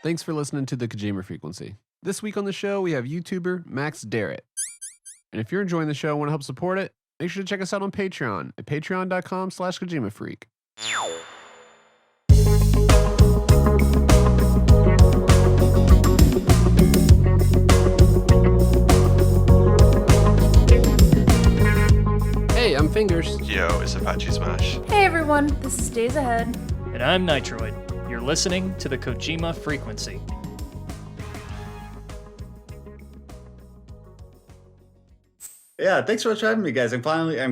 Thanks for listening to the Kojima Frequency. This week on the show, we have YouTuber Max Derrat. And if you're enjoying the show and want to help support it, make sure to check us out on Patreon at patreon.com/KojimaFreak. Hey, I'm Fingers. Yo, it's Apache Smash. Hey everyone, this is Days Ahead. And I'm Nitroid. You're listening to the Kojima Frequency. Yeah, thanks so much for having me, guys. I'm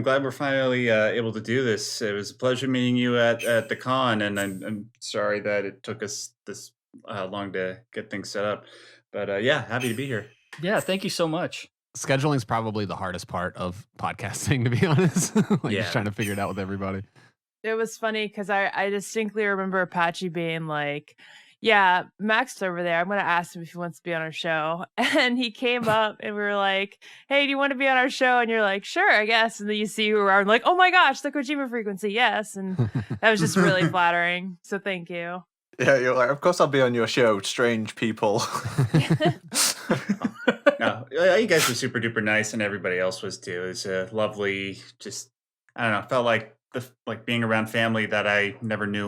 glad we're finally able to do this. It was a pleasure meeting you at the con, and I'm sorry that it took us this long to get things set up. But yeah, happy to be here. Yeah, thank you so much. Scheduling is probably the hardest part of podcasting, to be honest. Just trying to figure it out with everybody. It was funny because I distinctly remember Apache being like, yeah, Max is over there. I'm going to ask him if he wants to be on our show. And he came up and we were like, hey, do you want to be on our show? And you're like, sure, I guess. And then you see who we are and like, oh my gosh, the Kojima Frequency, yes. And that was just really flattering. So thank you. Yeah, you're like, of course I'll be on your show, strange people. No, you guys were super duper nice, and everybody else was too. It was a lovely, just, I don't know, felt like being around family that I never knew.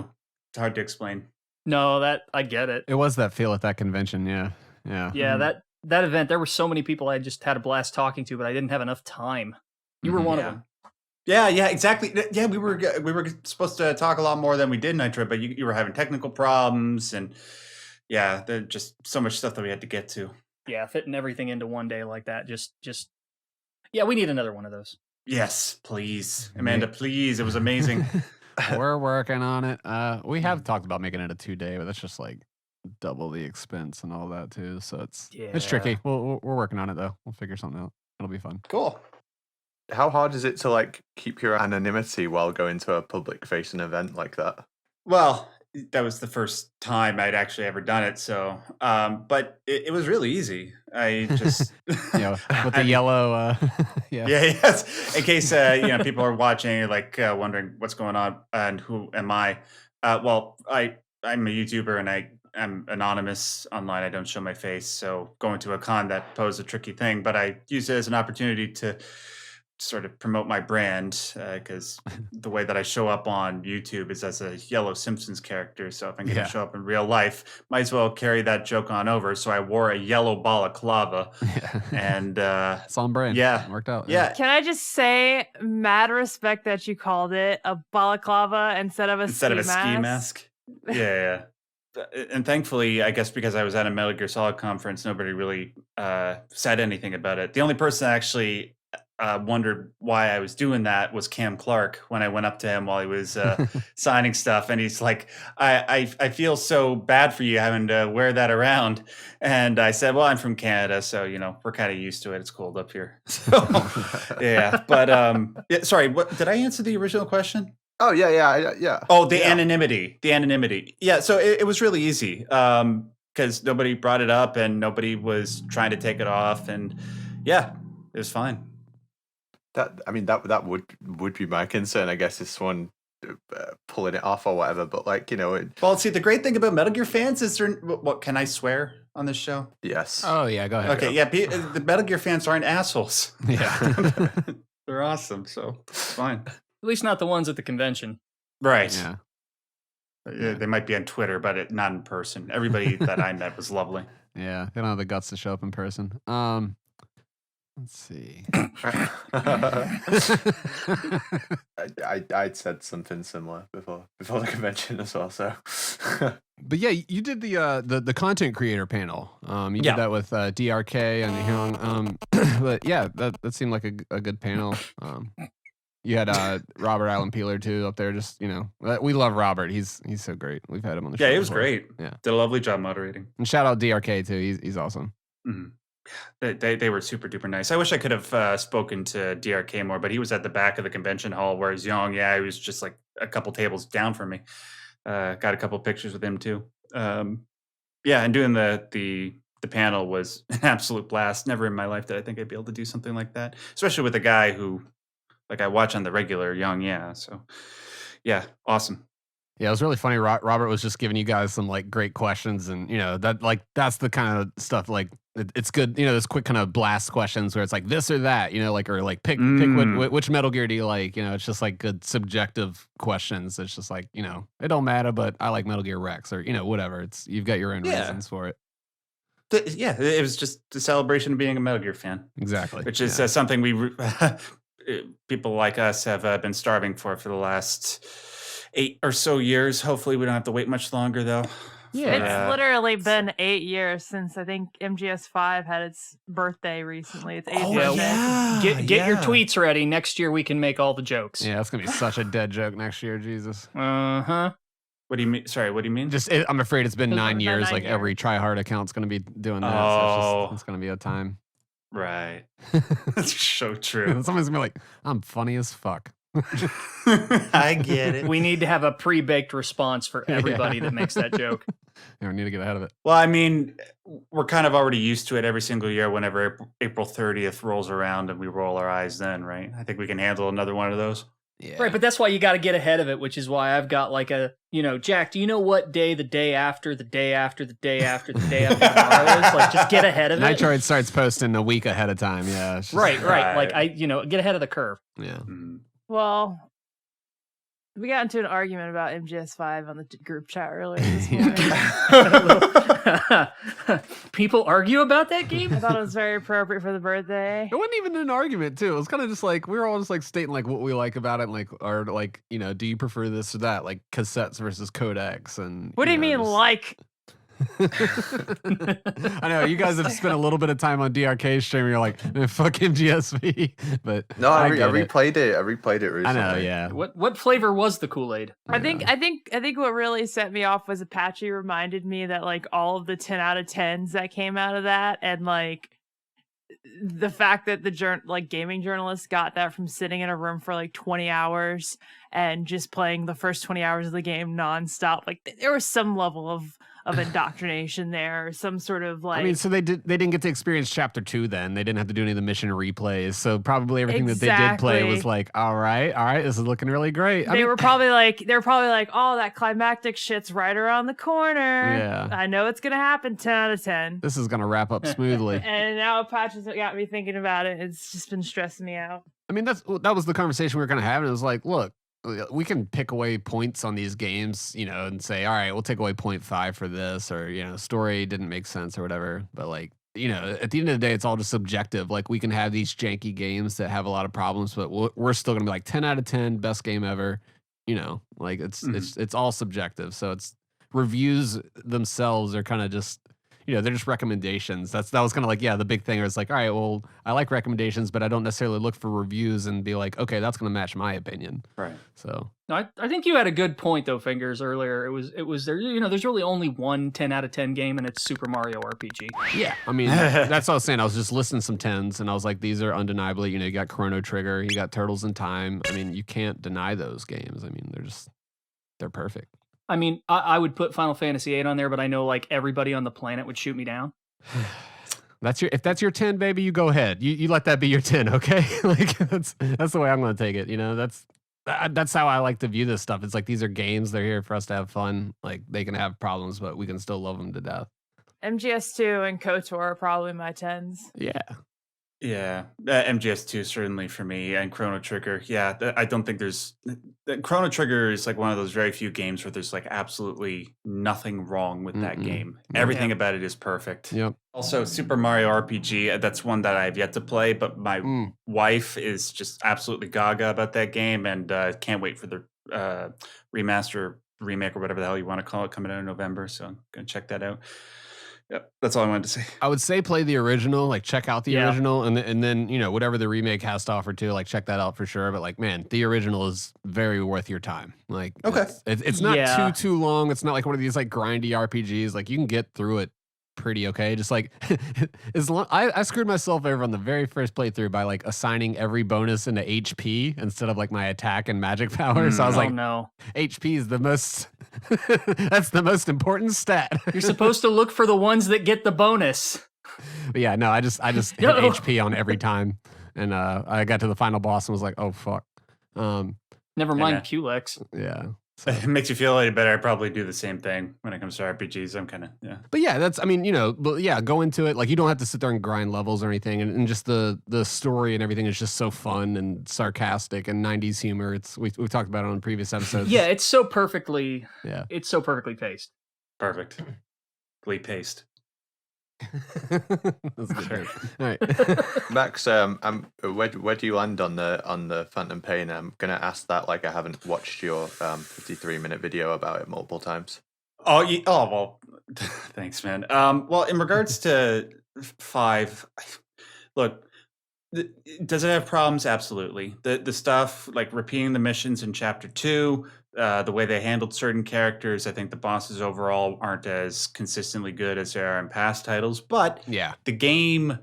It's hard to explain. No, that I get it. It was that feel at that convention, yeah. Yeah, that event, there were so many people I just had a blast talking to, but I didn't have enough time. You were one of them. Yeah, exactly. Yeah, we were supposed to talk a lot more than we did, Nitro, but you were having technical problems, and yeah, there's just so much stuff that we had to get to. Yeah, fitting everything into one day like that, just yeah, we need another one of those. Yes, please, Amanda, please. It was amazing. We're working on it. We have talked about making it a 2-day, but that's just like double the expense and all that too. So it's tricky. We're working on it though. We'll figure something out. It'll be fun. Cool. How hard is it to like keep your anonymity while going to a public facing event like that? Well, that was the first time I'd actually ever done it. So, but it was really easy. I just, with the yellow, yes. In case, people are watching, like wondering what's going on and who am I? Well, I'm a YouTuber and I'm anonymous online. I don't show my face. So going to a con, that posed a tricky thing, but I used it as an opportunity to sort of promote my brand, because the way that I show up on YouTube is as a yellow Simpsons character. So if I'm going to show up in real life, might as well carry that joke on over. So I wore a yellow balaclava, and it's on brand. Yeah, it worked out. Yeah. Can I just say, mad respect that you called it a balaclava instead of a ski mask. Yeah. And thankfully, I guess because I was at a Metal Gear Solid conference, nobody really said anything about it. The only person that actually wondered why I was doing that was Cam Clark when I went up to him while he was signing stuff, and he's like, I feel so bad for you having to wear that around. And I said, well, I'm from Canada, so we're kind of used to it. It's cold up here. So yeah, but sorry, what did I answer the original question? Oh yeah. Oh, the anonymity. Yeah, so it was really easy because nobody brought it up and nobody was trying to take it off, and yeah, it was fine. That would be my concern, I guess, is someone pulling it off or whatever. But well, see, the great thing about Metal Gear fans is what can I swear on this show? Yes. Oh yeah, go ahead. Okay, yeah, the Metal Gear fans aren't assholes. Yeah, they're awesome, so it's fine. At least not the ones at the convention. Right. Yeah. They might be on Twitter, but not in person. Everybody that I met was lovely. Yeah, they don't have the guts to show up in person. Let's see. I'd said something similar before the convention as well. So, but yeah, you did the content creator panel. You did that with DRK and Hyung. But yeah, that seemed like a good panel. You had Robert Allen Peeler too up there. Just we love Robert. He's so great. We've had him on the show. Yeah, he was before. great. Yeah, did a lovely job moderating. And shout out DRK too. He's awesome. Mm-hmm. They were super duper nice. I wish I could have spoken to DRK more, but he was at the back of the convention hall, whereas Young, he was just like a couple tables down from me. Got a couple pictures with him too. And doing the panel was an absolute blast. Never in my life did I think I'd be able to do something like that, especially with a guy who, like, I watch on the regular, Young. Yeah, so yeah, awesome. Yeah, it was really funny. Robert was just giving you guys some like great questions, and that's the kind of stuff like it's good. Those quick kind of blast questions where it's like this or that, or like pick which Metal Gear do you like? It's just like good subjective questions. It's just like it don't matter, but I like Metal Gear Rex or whatever. It's you've got your own reasons for it. Yeah, it was just a celebration of being a Metal Gear fan. Exactly, which is something we people like us have been starving for the last 8 or so years. Hopefully, we don't have to wait much longer, though. Yeah, it's literally been 8 years since I think MGS5 had its birthday recently. It's 8th birthday. Yeah. Get your tweets ready. Next year we can make all the jokes. Yeah, that's gonna be such a dead joke next year. Jesus. What do you mean? Sorry, what do you mean? I'm afraid it's been 9 years. Like every try-hard account's gonna be doing that. So it's gonna be a time. Right. That's so true. Someone's gonna be like, "I'm funny as fuck." I get it. We need to have a pre-baked response for everybody that makes that joke. Yeah, we need to get ahead of it. Well, I mean, we're kind of already used to it every single year whenever April 30th rolls around and we roll our eyes then, right? I think we can handle another one of those. Yeah. Right, but that's why you got to get ahead of it, which is why I've got like a, Jack, do you know what day the day after the day after the day after the day after tomorrow is? Like, just get ahead of it. Nitroid starts posting a week ahead of time, yeah. Right. Like, get ahead of the curve. Yeah. Well, we got into an argument about MGS5 on the group chat earlier this morning. People argue about that game? I thought it was very appropriate for the birthday. It wasn't even an argument, too. It was kind of just like, we were all just like stating like what we like about it, and like, or like, do you prefer this or that? Like cassettes versus codecs. And what do you mean, like? I know you guys have spent a little bit of time on DRK's stream. You're like, fuck MGSV, but no, I replayed it. I replayed it recently. I know, yeah. What flavor was the Kool-Aid? I think what really set me off was Apache reminded me that like all of the 10 out of 10s that came out of that, and like the fact that the gaming journalists got that from sitting in a room for like 20 hours and just playing the first 20 hours of the game nonstop. Like there was some level of indoctrination there, or some sort of like. I mean, so they didn't get to experience chapter 2 then. They didn't have to do any of the mission replays. So probably everything that they did play was like, all right, this is looking really great. They were probably like, oh, that climactic shit's right around the corner. Yeah. I know it's gonna happen. 10 out of 10. This is gonna wrap up smoothly. And now Apache's got me thinking about it. It's just been stressing me out. I mean, that was the conversation we were gonna have, and it was like, look, we can pick away points on these games, and say, all right, we'll take away 0.5 for this, or, story didn't make sense or whatever. But like, at the end of the day, it's all just subjective. Like we can have these janky games that have a lot of problems, but we're still going to be like 10 out of 10, best game ever. Like it's all subjective. So it's reviews themselves are kind of just, they're just recommendations. That was kind of like, the big thing. Where it's like, all right, well, I like recommendations, but I don't necessarily look for reviews and be like, okay, that's going to match my opinion. Right. So I think you had a good point though, Fingers, earlier. It was there. There's really only one 10 out of 10 game, and it's Super Mario RPG. Yeah, I mean, that's what I was saying. I was just listing some 10s, and I was like, these are undeniably. You got Chrono Trigger, you got Turtles in Time. I mean, you can't deny those games. I mean, they're perfect. I mean, I would put Final Fantasy VIII on there, but I know like everybody on the planet would shoot me down. If that's your 10, baby, you go ahead. You let that be your 10, okay? Like that's the way I'm going to take it. That's how I like to view this stuff. It's like these are games. They're here for us to have fun. Like they can have problems, but we can still love them to death. MGS2 and KOTOR are probably my 10s. Yeah. Yeah, MGS2 certainly for me, and Chrono Trigger. Yeah, I don't think Chrono Trigger is like one of those very few games where there's like absolutely nothing wrong with that game. Everything about it is perfect. Yep. Also, Super Mario RPG, that's one that I have yet to play, but my wife is just absolutely gaga about that game, and can't wait for the remaster, remake, or whatever the hell you want to call it, coming out in November. So I'm gonna check that out. Yep, that's all I wanted to say. I would say play the original, like check out the original, and then whatever the remake has to offer too, like check that out for sure. But like, man, the original is very worth your time. Like, okay, it's not too long. It's not like one of these like grindy RPGs. Like you can get through it pretty okay. Just like as long I screwed myself over on the very first playthrough by like assigning every bonus into HP instead of like my attack and magic power. So I was like, no, HP is the most that's the most important stat. You're supposed to look for the ones that get the bonus. But yeah, no, I just hit HP on every time, and I got to the final boss and was like, oh fuck. Never mind Culex. Yeah. So. It makes you feel a little better. I probably do the same thing when it comes to RPGs. I'm kind of, yeah. But yeah, that's, I mean, but yeah, go into it. Like, you don't have to sit there and grind levels or anything. And just the story and everything is just so fun and sarcastic and 90s humor. We've talked about it on previous episodes. Yeah, it's so perfectly paced. Perfectly paced. That's good. All right. Max, where do you land on the Phantom Pain? I'm gonna ask that like I haven't watched your 53-minute video about it multiple times. Oh well, thanks, man. Well, in regards to 5, look, does it have problems? Absolutely. The stuff like repeating the missions in Chapter 2. The way they handled certain characters, I think the bosses overall aren't as consistently good as they are in past titles. But yeah, the game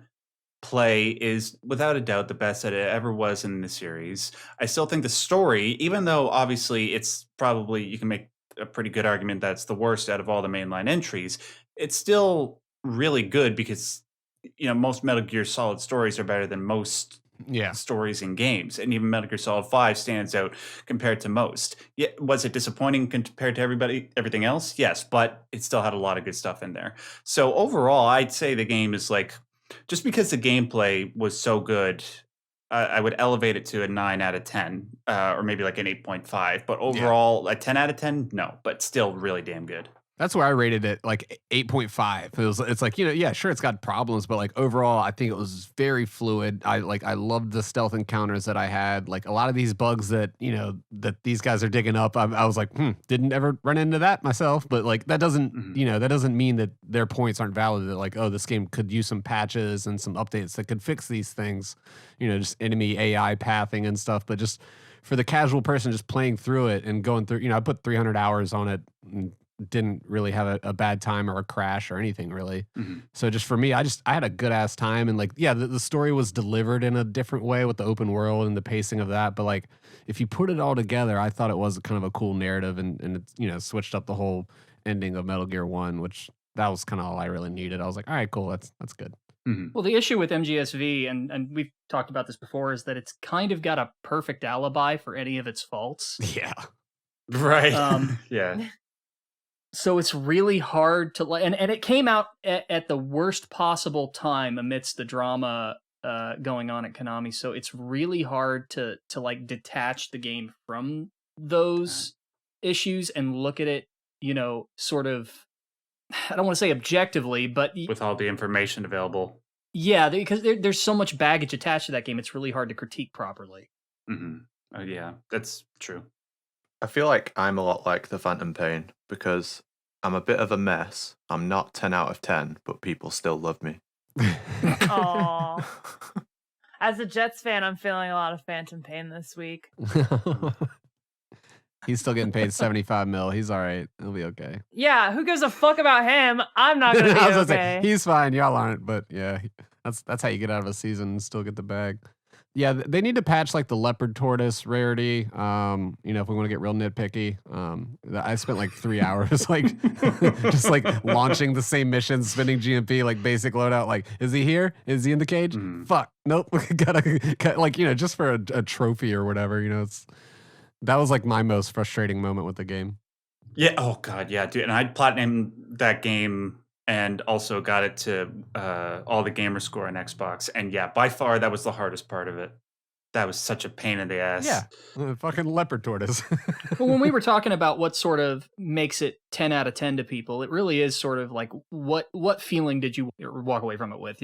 play is without a doubt the best that it ever was in the series. I still think the story, even though obviously it's probably, you can make a pretty good argument that's the worst out of all the mainline entries, it's still really good because most Metal Gear Solid stories are better than most stories in games, and even Metal Gear Solid 5 stands out compared to most. Yeah, was it disappointing compared to everything else? Yes, but it still had a lot of good stuff in there. So overall, I'd say the game is like, just because the gameplay was so good, I would elevate it to a 9 out of 10, or maybe like an 8.5. But overall, a 10 out of 10, no, but still really damn good. That's where I rated it, like 8.5. It's like, sure, it's got problems, but like overall, I think it was very fluid. I loved the stealth encounters that I had. Like a lot of these bugs that, that these guys are digging up, I was like, didn't ever run into that myself. But like, that doesn't, that doesn't mean that their points aren't valid. That like, oh, this game could use some patches and some updates that could fix these things, just enemy AI pathing and stuff. But just for the casual person just playing through it and going through, I put 300 hours on it and didn't really have a bad time or a crash or anything really. So just for me, I had a good ass time, and like, yeah, the story was delivered in a different way with the open world and the pacing of that. But like, if you put it all together, I thought it was kind of a cool narrative, and it switched up the whole ending of Metal Gear 1, which that was kind of all I really needed. I was like, all right, cool. That's good. Well, the issue with MGSV, and we've talked about this before, is that it's kind of got a perfect alibi for any of its faults. Yeah. Right. Yeah. So it's really hard to and it came out at the worst possible time amidst the drama going on at Konami. So it's really hard to like detach the game from those issues and look at it, sort of, I don't want to say objectively, but with all the information available. Yeah, because there's so much baggage attached to that game. It's really hard to critique properly. Yeah, that's true. I feel like I'm a lot like the Phantom Pain because I'm a bit of a mess. I'm not 10 out of 10, but people still love me. Aww. As a Jets fan, I'm feeling a lot of Phantom Pain this week. He's still getting paid 75 mil. He's all right. He'll be okay. Yeah, who gives a fuck about him? I'm not gonna be okay. Say, he's fine. Y'all aren't, but yeah, that's how you get out of a season and still get the bag. Yeah, they need to patch like the leopard tortoise rarity. If we want to get real nitpicky. I spent like 3 hours like just like launching the same mission, spinning GMP, like basic loadout. Like, is he here? Is he in the cage? Fuck. Nope. Gotta like, just for a trophy or whatever, that was like my most frustrating moment with the game. Yeah. Oh god, yeah, dude. And I'd platinumed that game and also got it to all the gamer score on Xbox. And yeah, by far that was the hardest part of it. That was such a pain in the ass. Yeah, fucking leopard tortoise. Well, when we were talking about what sort of makes it 10 out of 10 to people, it really is sort of like what feeling did you walk away from it with?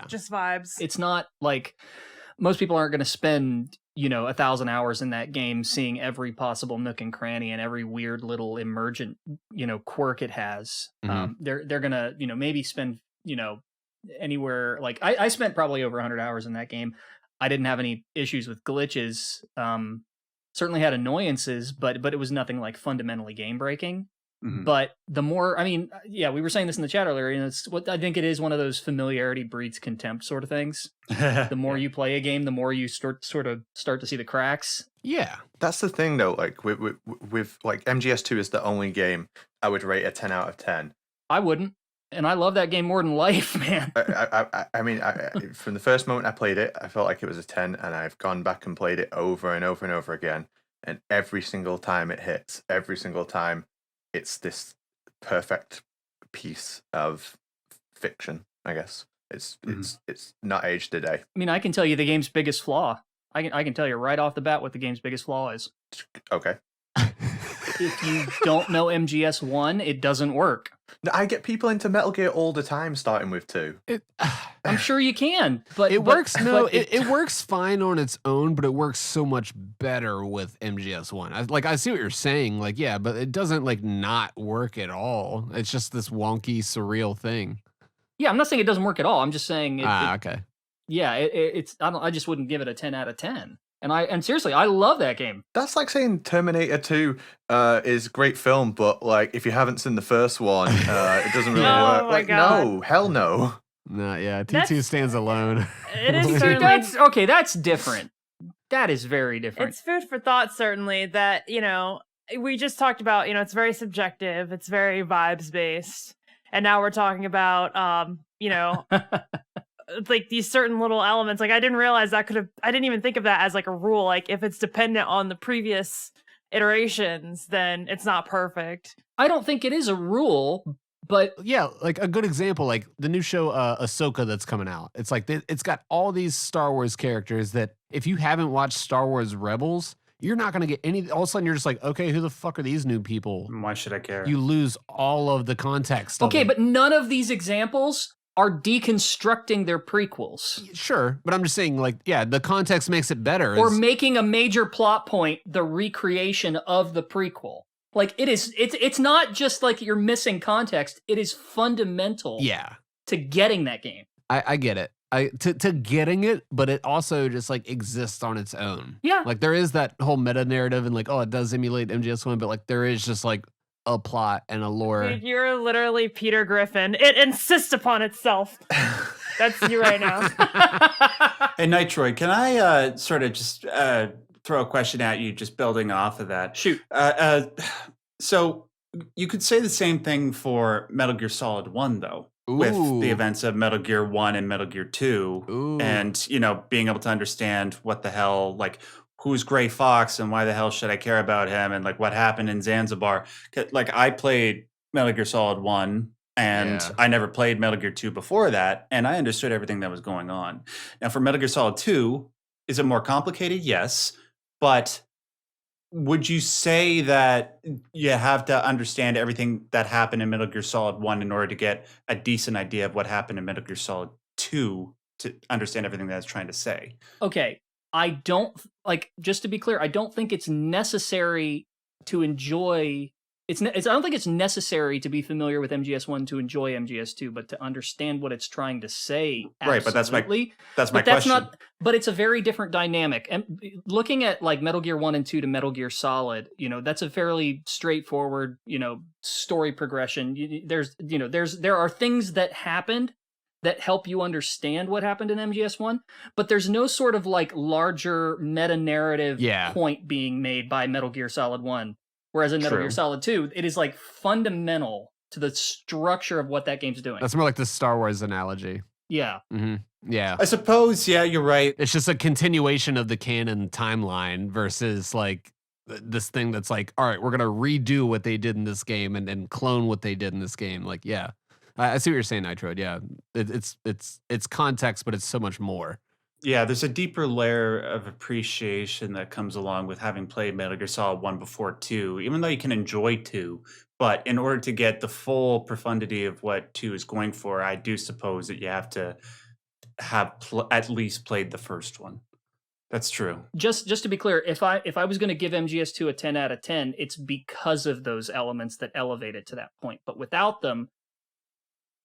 Just vibes. It's not like most people aren't going to spend 1,000 hours in that game seeing every possible nook and cranny and every weird little emergent quirk it has. They're gonna maybe spend anywhere, like I spent probably over 100 hours in that game. I didn't have any issues with glitches. Certainly had annoyances, but it was nothing like fundamentally game breaking. But the more, we were saying this in the chat earlier, it's what I think it is, one of those familiarity breeds contempt sort of things. The more you play a game, the more you start to see the cracks. Yeah. That's the thing though, like with like MGS2 is the only game I would rate a 10 out of 10. I wouldn't. And I love that game more than life, man. From the first moment I played it, I felt like it was a 10, and I've gone back and played it over and over and over again. and every single time it hits, every single time, it's this perfect piece of fiction. I guess it's not aged a day. I mean, I can tell you the game's biggest flaw. I can tell you right off the bat what the game's biggest flaw is. Okay. If you don't know MGS1, it doesn't work. I get people into Metal Gear all the time, starting with 2. I'm sure you can, but it works. It works fine on its own, but it works so much better with MGS1. I see what you're saying. Like, yeah, but it doesn't like not work at all. It's just this wonky, surreal thing. Yeah, I'm not saying it doesn't work at all. I'm just saying. Okay. Yeah, it's. I just wouldn't give it a 10 out of 10. And seriously, I love that game. That's like saying Terminator 2 is a great film, but like if you haven't seen the first one, it doesn't really work. Like, no, hell no. No, yeah, T2 stands alone. It is certainly that's different. That is very different. It's food for thought, certainly, that, we just talked about, it's very subjective, it's very vibes based. And now we're talking about like these certain little elements. Like I didn't realize I didn't even think of that as like a rule. Like if it's dependent on the previous iterations, then it's not perfect. I don't think it is a rule, but yeah, like a good example, like the new show Ahsoka that's coming out. It's like it's got all these Star Wars characters that if you haven't watched Star Wars Rebels, you're not going to get any. All of a sudden, you're just like, okay, who the fuck are these new people? Why should I care? You lose all of the context. Okay, but none of these examples are deconstructing their prequels. Sure, but I'm just saying, like, yeah, the context makes it better. Or making a major plot point the recreation of the prequel. Like, it's not just like you're missing context. It is fundamental to getting that game. I get it. To getting it, but it also just like exists on its own. Yeah. Like there is that whole meta narrative and like, oh, it does emulate MGS1, but like there is just like a plot and a lore. Dude, you're literally Peter Griffin. It insists upon itself. That's you right now. Hey, Nitroid, can I sort of just throw a question at you, just building off of that? Shoot. So you could say the same thing for Metal Gear Solid 1, though. Ooh. With the events of Metal Gear 1 and Metal Gear 2. Ooh. And, being able to understand what the hell, like, who's Gray Fox and why the hell should I care about him and, like, what happened in Zanzibar. Like, I played Metal Gear Solid 1 and I never played Metal Gear 2 before that, and I understood everything that was going on. Now, for Metal Gear Solid 2, is it more complicated? Yes. But would you say that you have to understand everything that happened in Metal Gear Solid 1 in order to get a decent idea of what happened in Metal Gear Solid 2 to understand everything that it's trying to say? Okay. I don't, just to be clear, I don't think it's necessary to enjoy... I don't think it's necessary to be familiar with MGS1 to enjoy MGS2, but to understand what it's trying to say. Absolutely. Right, but that's my question. But it's a very different dynamic. And looking at like Metal Gear 1 and 2 to Metal Gear Solid, that's a fairly straightforward, story progression. There are things that happened that help you understand what happened in MGS1, but there's no sort of like larger meta narrative point being made by Metal Gear Solid 1. Whereas in Metal Gear Solid 2, it is like fundamental to the structure of what that game's doing. That's more like the Star Wars analogy. Yeah. Mm-hmm. Yeah. I suppose, you're right. It's just a continuation of the canon timeline versus like this thing that's like, all right, we're going to redo what they did in this game and clone what they did in this game. Like, yeah. I see what you're saying, Nitroid. Yeah. It's context, but it's so much more. Yeah, there's a deeper layer of appreciation that comes along with having played Metal Gear Solid 1 before 2, even though you can enjoy 2. But in order to get the full profundity of what 2 is going for, I do suppose that you have to have at least played the first one. That's true. Just to be clear, if I was going to give MGS2 a 10 out of 10, it's because of those elements that elevate it to that point. But without them,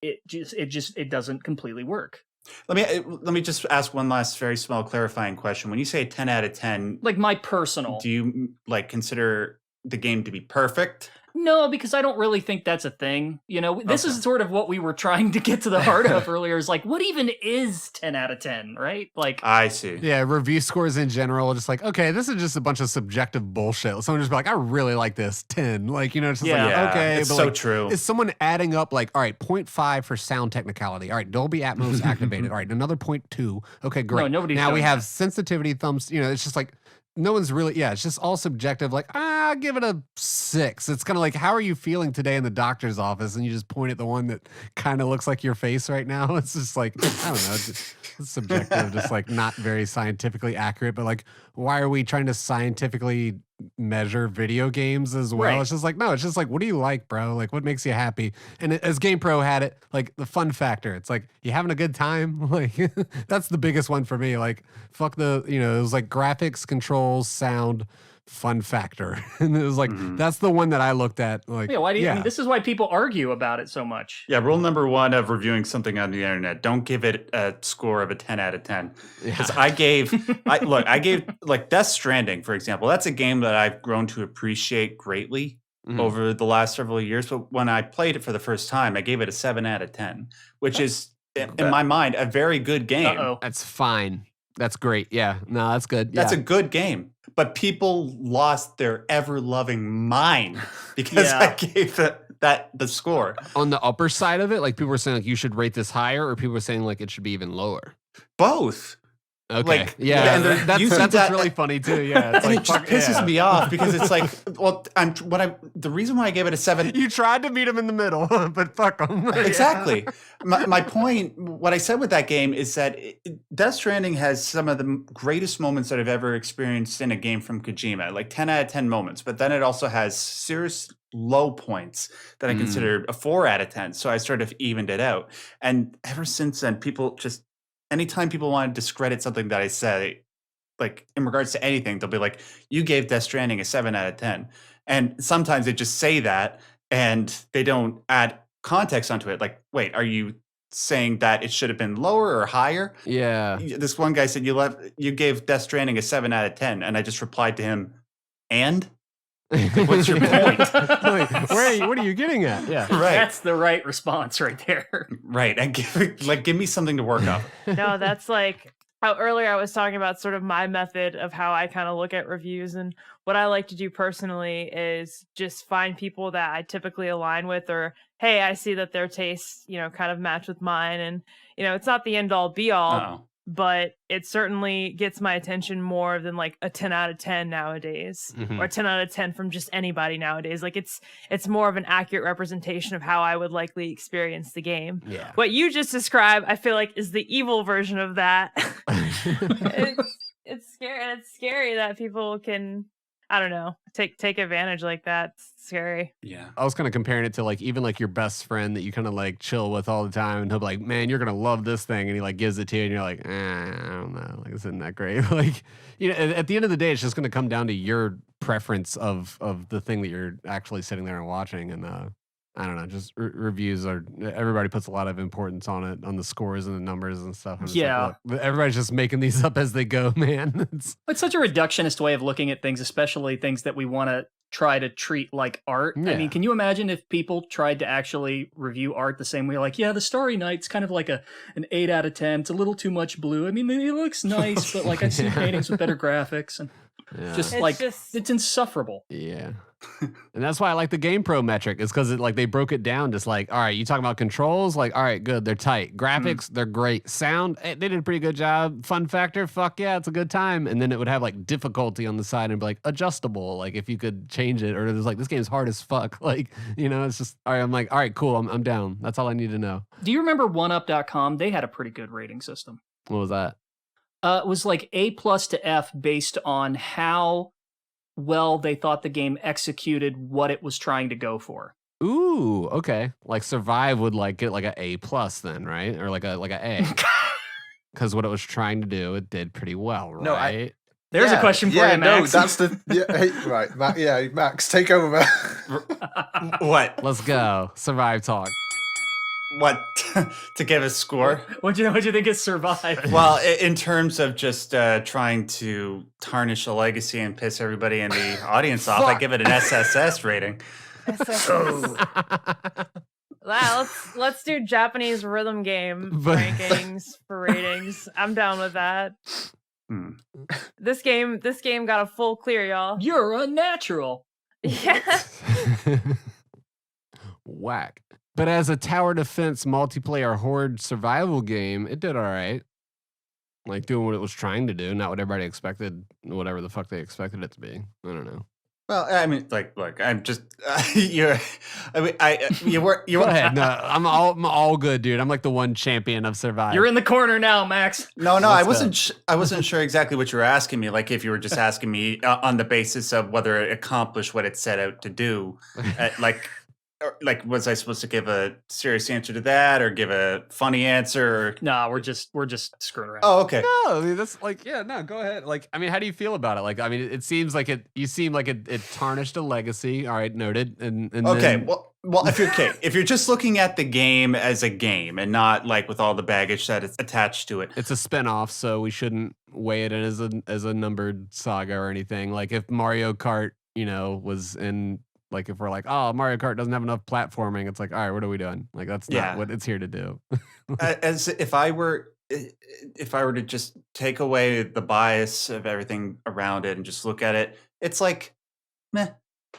it doesn't completely work. Let me just ask one last very small clarifying question. When you say 10 out of 10, like my personal, do you like consider the game to be perfect? No, because I don't really think that's a thing. This is sort of what we were trying to get to the heart of earlier, is like, what even is 10 out of 10, right? Like, I see. Yeah, review scores in general, just like, okay, this is just a bunch of subjective bullshit. Someone just be like, I really like this, 10. Like, it's just like, okay. It's but so like, true. Is someone adding up like, all right, 0.5 for sound technicality. All right, Dolby Atmos activated. All right, another 0.2. Okay, great. No, nobody's now we doing have that. sensitivity thumbs. It's just like, no one's really, it's just all subjective. Like, give it a 6. It's kind of like, how are you feeling today in the doctor's office? And you just point at the one that kind of looks like your face right now. It's just like, I don't know. It's subjective, just like not very scientifically accurate. But like, why are we trying to scientifically measure video games as well? Right. It's just like, no, it's just like, what do you like, bro? Like, what makes you happy? And as GamePro had it, like the fun factor, it's like, you having a good time? Like, that's the biggest one for me. Like, fuck the, it was like graphics, controls, sound, fun factor. And it was like, that's the one that I looked at. Like, why do you, I mean, this is why people argue about it so much. Yeah, rule number 1 of reviewing something on the internet, don't give it a score of a 10 out of 10. Because I gave like Death Stranding, for example. That's a game that I've grown to appreciate greatly over the last several years. But when I played it for the first time, I gave it a 7 out of 10, which is, in my mind, a very good game. That's fine. That's great. Yeah. No, that's good. That's a good game. But people lost their ever-loving mind because I gave the score. On the upper side of it, like people were saying like you should rate this higher, or people were saying like it should be even lower? Both. Okay. Like, and that's what's really funny too. Yeah. It's and like, it just pisses me off because it's like, well, the reason why I gave it a 7. You tried to meet him in the middle, but fuck him. Exactly. My point, what I said with that game is that Death Stranding has some of the greatest moments that I've ever experienced in a game from Kojima, like 10 out of 10 moments. But then it also has serious low points that I consider a 4 out of 10. So I sort of evened it out. And ever since then, people just, anytime people want to discredit something that I say, like in regards to anything, they'll be like, you gave Death Stranding a 7 out of 10. And sometimes they just say that and they don't add context onto it. Like, wait, are you saying that it should have been lower or higher? Yeah. This one guy said you gave Death Stranding a 7 out of 10. And I just replied to him, and? Like, what's your point? Like, what are you getting at? Yeah. Right. That's the right response right there. Right. And give me something to work off. No, that's like how earlier I was talking about sort of my method of how I kind of look at reviews, and what I like to do personally is just find people that I typically align with, or hey, I see that their tastes, kind of match with mine, and it's not the end all be all, but it certainly gets my attention more than like a 10 out of 10 nowadays, or a 10 out of 10 from just anybody nowadays. Like it's more of an accurate representation of how I would likely experience the game. Yeah. What you just described, I feel like, is the evil version of that. It's scary. And it's scary that people can, I don't know, take advantage like that. It's scary. Yeah. I was kind of comparing it to like even like your best friend that you kind of like chill with all the time, and he'll be like, man, you're gonna love this thing, and he like gives it to you and you're like, I don't know, like, isn't that great? Like, at the end of the day, it's just gonna come down to your preference of the thing that you're actually sitting there and watching. And I don't know, just reviews are, everybody puts a lot of importance on it, on the scores and the numbers and stuff. And yeah. Like, everybody's just making these up as they go, man. It's such a reductionist way of looking at things, especially things that we want to try to treat like art. Yeah. I mean, can you imagine if people tried to actually review art the same way? Like, yeah, the Starry Night's kind of like an 8 out of 10. It's a little too much blue. I mean, it looks nice, but like I've seen paintings with better graphics, and it's insufferable. Yeah. And that's why I like the GamePro metric, is because they broke it down, just like, all right, you talking about controls, like, all right, good, they're tight. Graphics, they're great. Sound, they did a pretty good job. Fun factor, fuck yeah, it's a good time. And then it would have like difficulty on the side and be like adjustable, like if you could change it, or it was like, this game's hard as fuck, like, it's just, all right, I'm like, all right, cool, I'm down. That's all I need to know. Do you remember OneUp.com? They had a pretty good rating system. What was that? It was like A+ to F based on how well they thought the game executed what it was trying to go for. Ooh, okay. Like Survive would like get like an A+ then, right? Or like a A. Because what it was trying to do, it did pretty well, right? No, There's a question for you, Max. No, that's the right. Max, take over, man. What? Let's go. Survive talk. What? To give a score? What'd you think of Survive? Well, in terms of just trying to tarnish a legacy and piss everybody in the audience off, I give it an SSS rating. Wow, let's do Japanese rhythm game rankings for ratings. I'm down with that. This game got a full clear, y'all. You're unnatural. Yeah. Whack. But as a tower defense multiplayer horde survival game, it did all right. like doing what it was trying to do, not what everybody expected, whatever the fuck they expected it to be. I don't know. Well, I mean, like, look, I'm just you're. I mean, you were. Go ahead. No, I'm all good, dude. I'm like the one champion of Survive. You're in the corner now, Max. No, I wasn't. I wasn't sure exactly what you were asking me. Like, if you were just asking me on the basis of whether it accomplished what it set out to do, like, was I supposed to give a serious answer to that, or give a funny answer? Or... No, we're just screwing around. Oh, okay. No, I mean, that's like, yeah, no, go ahead. Like, I mean, how do you feel about it? Like, I mean, it seems like you seem like it tarnished a legacy. All right, noted. And okay, then... well, if you're just looking at the game as a game and not like with all the baggage that is attached to it, it's a spinoff, so we shouldn't weigh it in as a numbered saga or anything. Like if Mario Kart, was in. Like if we're like, oh, Mario Kart doesn't have enough platforming, it's like, all right, what are we doing? Like that's not what it's here to do. As if I were to just take away the bias of everything around it and just look at it, it's like, meh.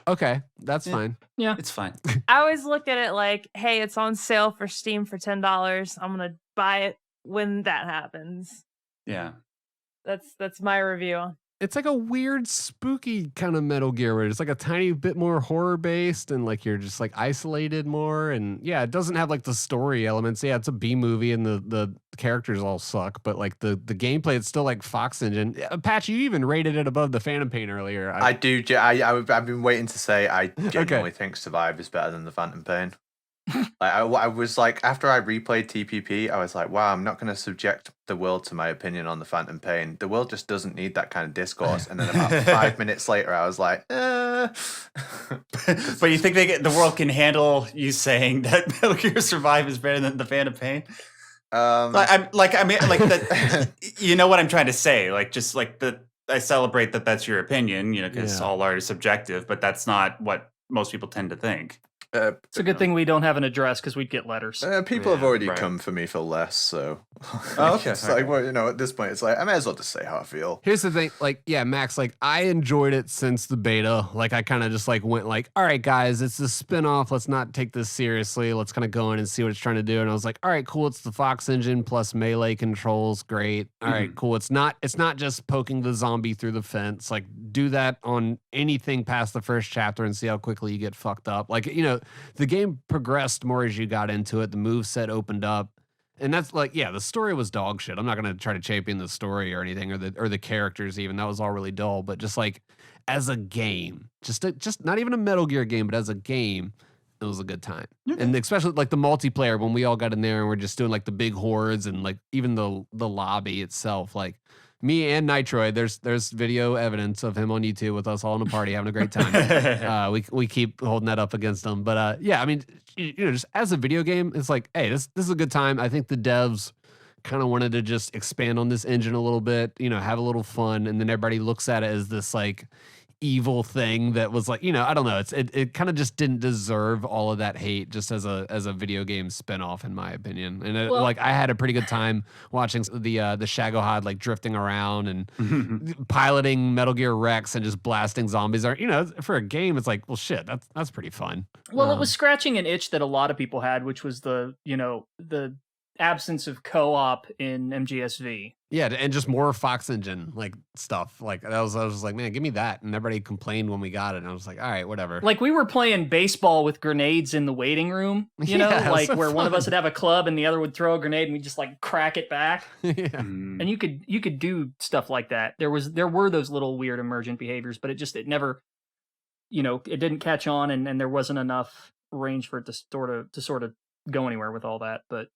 Okay, that's fine. Yeah, it's fine. I always look at it like, hey, it's on sale for Steam for $10. I'm gonna buy it when that happens. Yeah, that's my review. It's like a weird, spooky kind of Metal Gear where it's like a tiny bit more horror based and like you're just like isolated more. And yeah, it doesn't have like the story elements. Yeah, it's a B movie and the characters all suck, but like the gameplay, it's still like Fox Engine. Patch, you even rated it above the Phantom Pain earlier. I do. I've been waiting to say I genuinely think Survive is better than the Phantom Pain. Like I was like, after I replayed TPP, I was like, wow, I'm not going to subject the world to my opinion on the Phantom Pain. The world just doesn't need that kind of discourse. And then about 5 minutes later, I was like, But you think the world can handle you saying that Metal Gear Survive is better than the Phantom Pain? You know what I'm trying to say? Like, just like I celebrate that that's your opinion, because all art is subjective, but that's not what most people tend to think. It's a good thing we don't have an address because we'd get letters. People have already come for me for less, so. Oh, okay. It's like, well, at this point, it's like, I may as well just say how I feel. Here's the thing, like, yeah, Max, like, I enjoyed it since the beta. Like, I kind of just, like, went like, all right, guys, it's a spinoff. Let's not take this seriously. Let's kind of go in and see what it's trying to do. And I was like, all right, cool. It's the Fox engine plus melee controls. Great. All right, cool. It's not just poking the zombie through the fence. Like, do that on anything past the first chapter and see how quickly you get fucked up. Like, the game progressed more as you got into it. The moveset opened up. And that's like, yeah, the story was dog shit. I'm not going to try to champion the story or anything, or the characters even. That was all really dull. But just like as a game, just not even a Metal Gear game, but as a game, it was a good time. And especially like the multiplayer when we all got in there and we're just doing like the big hordes and like even the lobby itself, like me and Nitroid, there's video evidence of him on YouTube with us all in a party having a great time. We keep holding that up against them. But yeah, I mean, just as a video game, it's like, hey, this is a good time. I think the devs kind of wanted to just expand on this engine a little bit, have a little fun, and then everybody looks at it as this like evil thing that was like, I don't know, it kind of just didn't deserve all of that hate just as a video game spinoff, in my opinion. And like I had a pretty good time watching the Shagohod like drifting around and piloting Metal Gear Rex and just blasting zombies. For a game, it's like, well, shit, that's pretty fun. Well, it was scratching an itch that a lot of people had, which was the absence of co-op in MGSV. Yeah, and just more Fox Engine like stuff. Like I was just like, man, give me that. And everybody complained when we got it. And I was like, all right, whatever. Like we were playing baseball with grenades in the waiting room, like so where fun. One of us would have a club and the other would throw a grenade and we just like crack it back. And you could do stuff like that. There were those little weird emergent behaviors, but it never, it didn't catch on and there wasn't enough range for it to sort of go anywhere with all that. But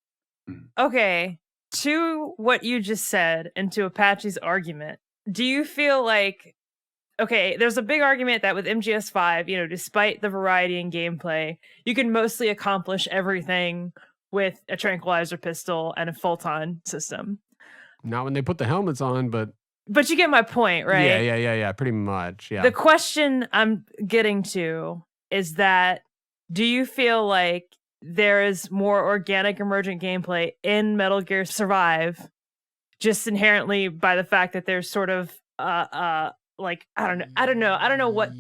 okay. To what you just said and to Apache's argument, do you feel like, okay, there's a big argument that with MGS5, despite the variety in gameplay, you can mostly accomplish everything with a tranquilizer pistol and a photon system. Not when they put the helmets on, but you get my point, right? Yeah, pretty much, yeah. The question I'm getting to is that, do you feel like there is more organic emergent gameplay in Metal Gear Survive, just inherently by the fact that there's sort of like I don't know what.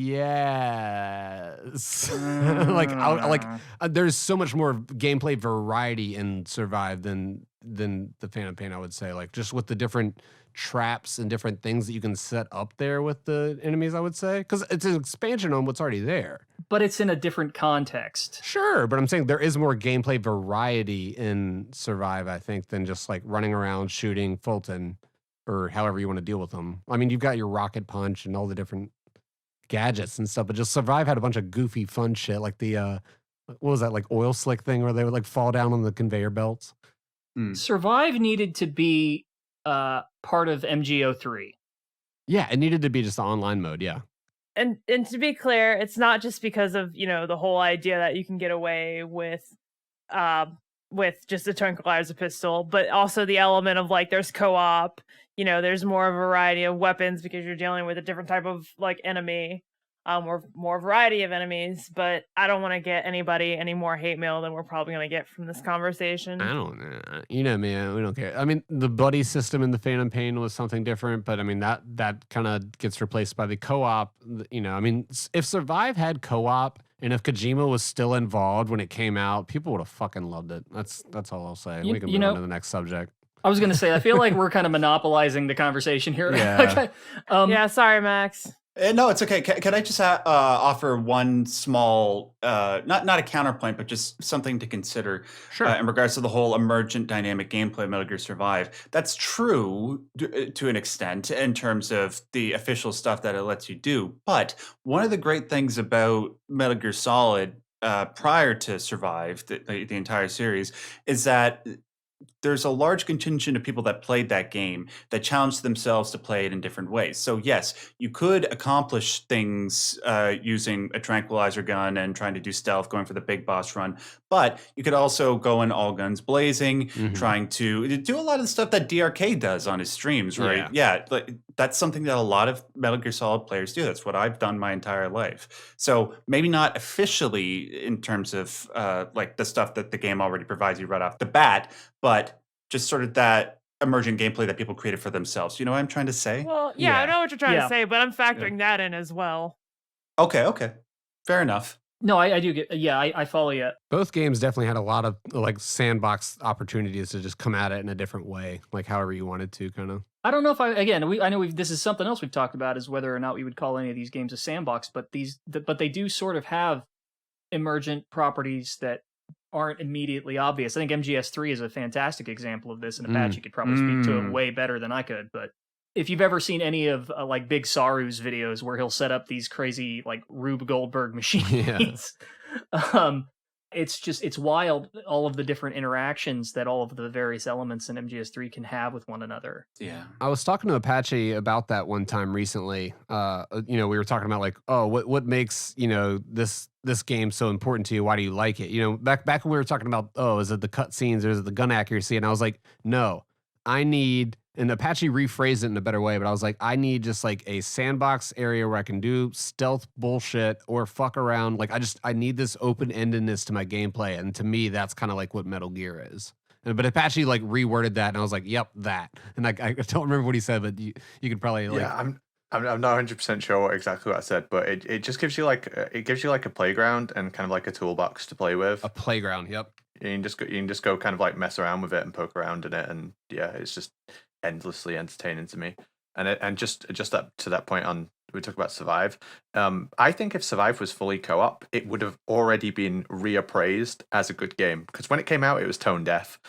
Yes. There's so much more gameplay variety in Survive than the Phantom Pain, I would say. Like, just with the different traps and different things that you can set up there with the enemies, I would say. Because it's an expansion on what's already there. But it's in a different context. Sure, but I'm saying there is more gameplay variety in Survive, I think, than just like running around shooting Fulton or however you want to deal with them. I mean, you've got your rocket punch and all the different gadgets and stuff, but just Survive had a bunch of goofy fun shit, like the what was that, like oil slick thing where they would like fall down on the conveyor belts. Survive needed to be part of MGO3. Yeah, it needed to be just the online mode. Yeah. And to be clear, it's not just because of, the whole idea that you can get away with just a tranquilizer pistol, but also the element of like there's co-op, there's more of a variety of weapons because you're dealing with a different type of like enemy, or more variety of enemies. But I don't want to get anybody any more hate mail than we're probably going to get from this conversation. I don't know. Man, we don't care. I mean, the buddy system in the Phantom Pain was something different, but I mean, that kind of gets replaced by the co-op. I mean, if Survive had co-op and if Kojima was still involved when it came out, people would have fucking loved it. That's all I'll say. We can move on to the next subject. I was going to say, I feel like we're kind of monopolizing the conversation here. Yeah. Okay. Yeah, sorry, Max. No, it's okay. Can I just offer one small, not a counterpoint, but just something to consider in regards to the whole emergent dynamic gameplay of Metal Gear Survive? That's true to an extent in terms of the official stuff that it lets you do. But one of the great things about Metal Gear Solid prior to Survive, the entire series, is that there's a large contingent of people that played that game that challenged themselves to play it in different ways. So yes, you could accomplish things using a tranquilizer gun and trying to do stealth, going for the big boss run. But you could also go in all guns blazing, trying to do a lot of the stuff that DRK does on his streams, right? Yeah, that's something that a lot of Metal Gear Solid players do. That's what I've done my entire life. So maybe not officially in terms of like the stuff that the game already provides you right off the bat, but just sort of that emergent gameplay that people created for themselves. You know what I'm trying to say? Well, yeah. I know what you're trying to say, but I'm factoring that in as well. Okay. Fair enough. No, I do get, I follow you. Both games definitely had a lot of like sandbox opportunities to just come at it in a different way, like however you wanted to, kind of. I don't know if I know this is something else we've talked about, is whether or not we would call any of these games a sandbox, but they do sort of have emergent properties that aren't immediately obvious. I think MGS3 is a fantastic example of this, and Apache could probably speak to it way better than I could, but if you've ever seen any of like Big Saru's videos where he'll set up these crazy like Rube Goldberg machines, it's wild, all of the different interactions that all of the various elements in MGS3 can have with one another. Yeah. I was talking to Apache about that one time recently. We were talking about like, what makes, this game so important to you? Why do you like it? Back when we were talking about, is it the cutscenes or is it the gun accuracy? And I was like, no, and Apache rephrased it in a better way, but I was like, I need just like a sandbox area where I can do stealth bullshit or fuck around. Like I need this open-endedness to my gameplay. And to me, that's kind of like what Metal Gear is. But Apache like reworded that and I was like, yep, that. And I don't remember what he said, but you could probably like... Yeah, I'm not 100% sure exactly what I said, but it just gives you like a playground and kind of like a toolbox to play with. A playground, yep. You can just go kind of like mess around with it and poke around in it, and yeah, it's just endlessly entertaining to me. And just that to that point on, we talk about Survive. I think if Survive was fully co-op, it would have already been reappraised as a good game, because when it came out, it was tone deaf,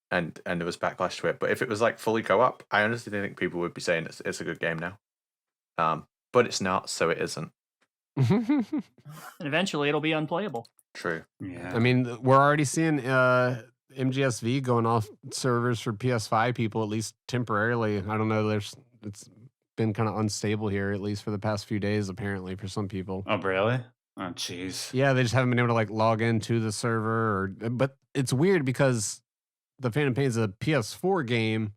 and there was backlash to it. But if it was like fully co-op, I honestly think people would be saying it's a good game now. But it's not, so it isn't. And eventually, it'll be unplayable. True. Yeah. I mean, we're already seeing MGSV going off servers for PS5 people, at least temporarily. I don't know. It's been kind of unstable here, at least for the past few days, apparently, for some people. Oh, really? Oh, jeez. Yeah, they just haven't been able to like log into the server. But it's weird because the Phantom Pain is a PS4 game,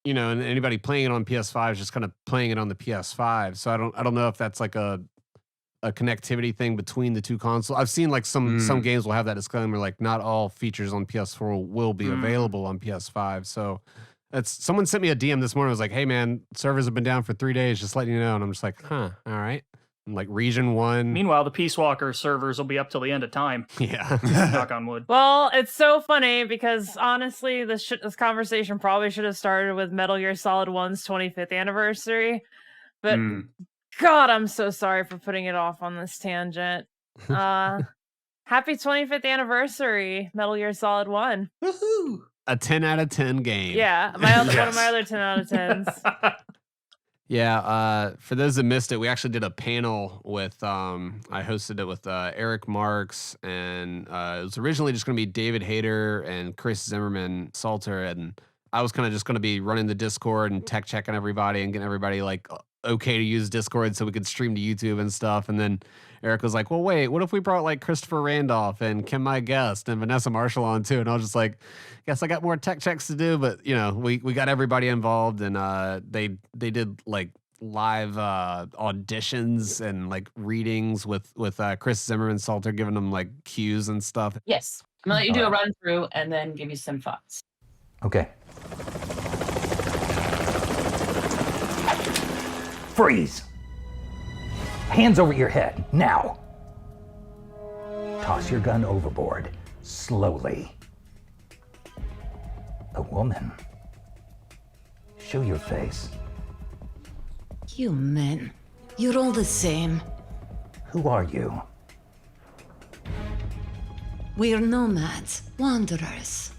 and anybody playing it on PS5 is just kind of playing it on the PS5. So I don't know if that's like a connectivity thing between the two consoles. I've seen like some games will have that disclaimer, like not all features on PS4 will be available on PS5. So someone sent me a DM this morning. I was like, hey man, servers have been down for 3 days, just letting you know. And I'm just like, all right. like Region 1. Meanwhile, the Peace Walker servers will be up till the end of time. Yeah. Knock on wood. Well, it's so funny because honestly, this conversation probably should have started with Metal Gear Solid 1's 25th anniversary. But God, I'm so sorry for putting it off on this tangent. Happy 25th anniversary, Metal Gear Solid 1. Woohoo! A 10 out of 10 game. Yeah, one of my other 10 out of 10s. Yeah, for those that missed it, we actually did a panel with, I hosted it with Eric Marks, and it was originally just going to be David Hayter and Chris Zimmerman Salter, and I was kind of just going to be running the Discord and tech checking everybody and getting everybody like okay to use Discord so we could stream to YouTube and stuff. And then Eric was like, well, wait, what if we brought like Christopher Randolph and Kim My Guest and Vanessa Marshall on too? And I was just like, guess I got more tech checks to do, but you know, we got everybody involved, and they did like live auditions and like readings with Chris Zimmerman Salter giving them like cues and stuff. Yes. I'm gonna let you do a run through and then give you some thoughts. Okay. Freeze! Hands over your head, now. Toss your gun overboard, slowly. A woman. Show your face. You men, you're all the same. Who are you? We're nomads, wanderers.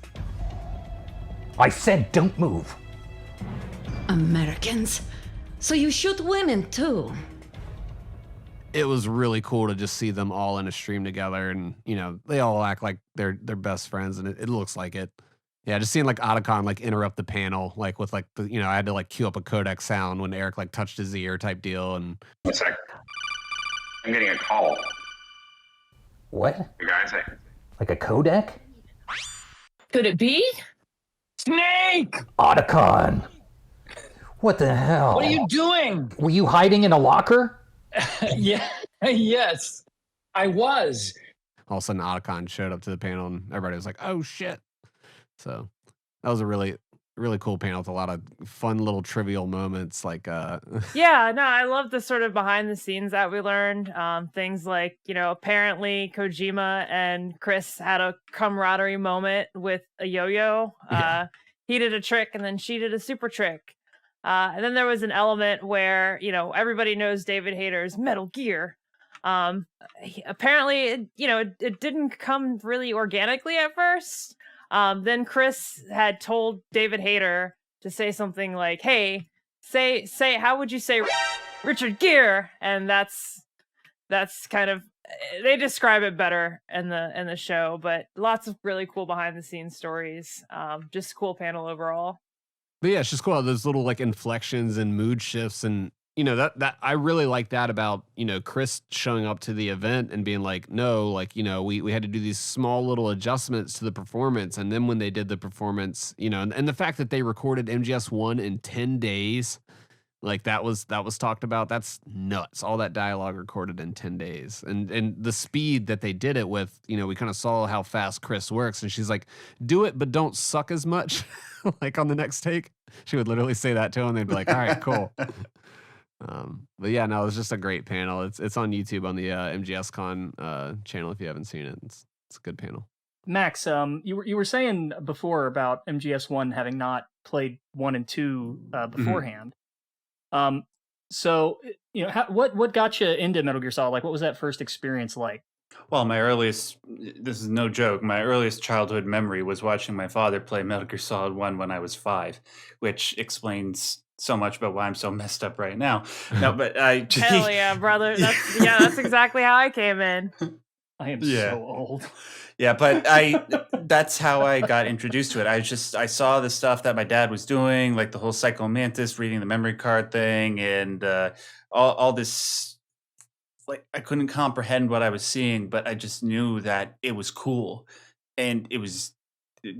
I said don't move. Americans. So you shoot women too? It was really cool to just see them all in a stream together, and you know, they all act like they're best friends, and it looks like it. Yeah, just seeing like Otacon like interrupt the panel, like with like the, you know, I had to like cue up a codec sound when Eric like touched his ear type deal. And one sec. I'm getting a call. What? The guy say, Like a codec? Could it be? Snake! Otacon! What the hell? What are you doing? Were you hiding in a locker? Yeah, yes, I was. all of a sudden Otacon showed up to the panel, and everybody was like, oh shit. So that was a really cool panel with a lot of fun little trivial moments. Like, yeah, no, I love the sort of behind the scenes that we learned. Things like, you know, apparently Kojima and Chris had a camaraderie moment with a yo-yo. Yeah. He did a trick and then she did a super trick. And then there was an element where, you know, everybody knows David Hayter's Metal Gear. Apparently, it didn't come really organically at first. Then Chris had told David Hayter to say something like, hey, say, how would you say Richard Gere? And that's kind of, they describe it better in the show, but lots of really cool behind the scenes stories. Just cool panel overall. But yeah, it's just cool. Those little like inflections and mood shifts, and that I really like that about, Chris showing up to the event and being like, no, like, we had to do these small little adjustments to the performance. And then when they did the performance, and the fact that they recorded MGS1 in 10 days, like that was talked about. That's nuts. All that dialogue recorded in 10 days. And the speed that they did it with, we kind of saw how fast Chris works. And she's like, do it, but don't suck as much. Like on the next take, she would literally say that to him. They'd be like, all right, cool. But yeah, no, it was just a great panel. It's on YouTube on the MGSCon channel if you haven't seen it. It's a good panel. Max, you were saying before about MGS1 having not played 1 and 2 beforehand. So what got you into Metal Gear Solid? Like, what was that first experience like? Well, this is no joke, my earliest childhood memory was watching my father play Metal Gear Solid 1 when I was 5, which explains so much about why I'm so messed up right now. No, but Hell yeah, brother. That's exactly how I came in. I am so old. Yeah, but that's how I got introduced to it. I saw the stuff that my dad was doing, like the whole Psycho Mantis reading the memory card thing, and all this. Like, I couldn't comprehend what I was seeing, but I just knew that it was cool and it was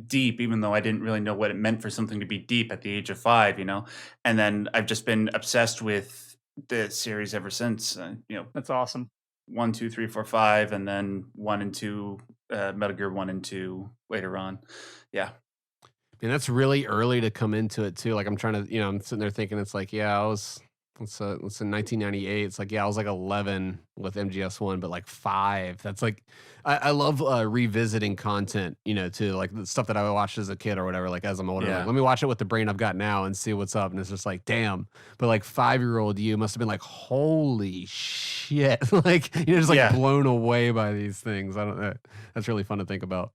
deep, even though I didn't really know what it meant for something to be deep at the age of 5, And then I've just been obsessed with the series ever since. That's awesome. 1, 2, 3, 4, 5, and then 1 and 2, Metal Gear 1 and 2 later on. Yeah. And that's really early to come into it too. Like I'm trying to, I'm sitting there thinking it's like, yeah, I was It's in 1998. It's like, yeah, I was like 11 with MGS1, but like 5. That's like, I love revisiting content, to like the stuff that I watched as a kid or whatever. Like as I'm older, like, let me watch it with the brain I've got now and see what's up. And it's just like, damn. But like 5-year-old you must have been like, holy shit, like just like blown away by these things. I don't know. That's really fun to think about.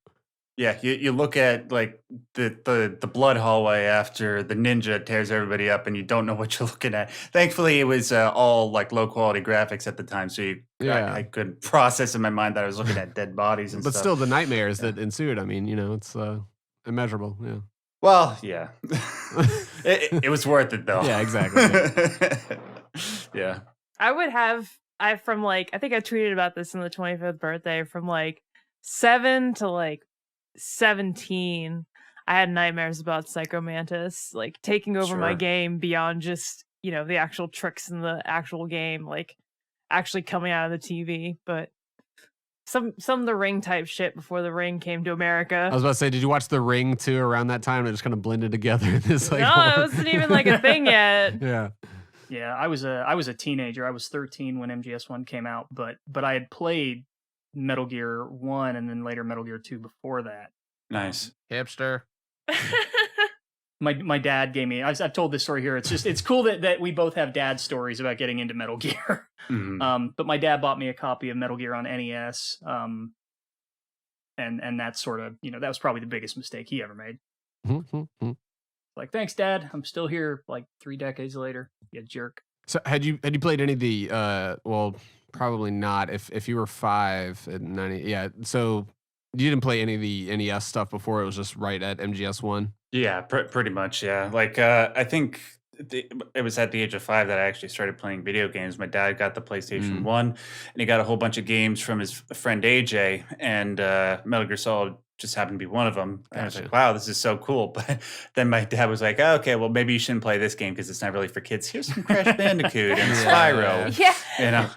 Yeah, you look at like the blood hallway after the ninja tears everybody up, and you don't know what you're looking at. Thankfully, it was all like low quality graphics at the time, so I could process in my mind that I was looking at dead bodies and but stuff. Still, the nightmares that ensued. I mean, it's immeasurable. Yeah. Well, yeah, it was worth it though. Yeah, exactly. Yeah. I from like, I think I tweeted about this in the 25th birthday, from like 7 to like 17, I had nightmares about Psycho Mantis like taking over my game beyond just the actual tricks in the actual game, like actually coming out of the TV. But some of the Ring type shit before the Ring came to America. I was about to say, did you watch the Ring too around that time? It just kind of blended together in this like no, it wasn't even like a thing yet. Yeah, I was a teenager. I was 13 when MGS1 came out, but I had played Metal Gear 1 and then later Metal Gear 2 before that. Nice. Hipster. My dad gave me, I've told this story here. It's cool that we both have dad stories about getting into Metal Gear. Mm-hmm. But my dad bought me a copy of Metal Gear on NES. And that's sort of, that was probably the biggest mistake he ever made. Mm-hmm. Like, thanks, Dad. I'm still here like 3 decades later. You jerk. So had you played any of the well, probably not if you were 5 at 90. Yeah. So you didn't play any of the NES stuff before, it was just right at MGS1? Yeah, pretty much. Yeah. Like I think it was at the age of 5 that I actually started playing video games. My dad got the PlayStation 1 and he got a whole bunch of games from his friend AJ, and Metal Gear Solid just happened to be one of them. And I was like, wow, this is so cool. But then my dad was like, oh, okay, well, maybe you shouldn't play this game because it's not really for kids. Here's some Crash Bandicoot and Spyro. Yeah.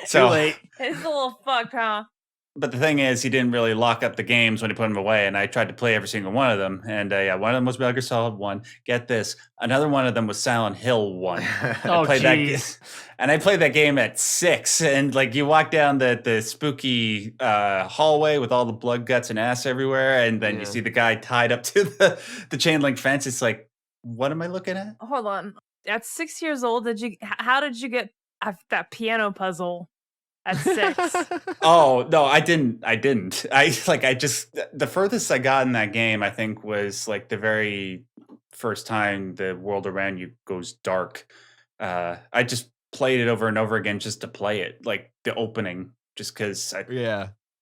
So too late. It's a little fucked, huh? But the thing is, he didn't really lock up the games when he put them away, and I tried to play every single one of them. And one of them was Metal Gear Solid 1. Get this, another one of them was Silent Hill 1. Oh, jeez. And I played that game at 6. And like you walk down the spooky hallway with all the blood, guts, and ass everywhere, and then you see the guy tied up to the chain link fence. It's like, what am I looking at? Hold on. At 6 years old, how did you get that piano puzzle? At 6. Oh, no, I didn't. The furthest I got in that game, I think, was like the very first time the world around you goes dark. I just played it over and over again just to play it, like the opening, just because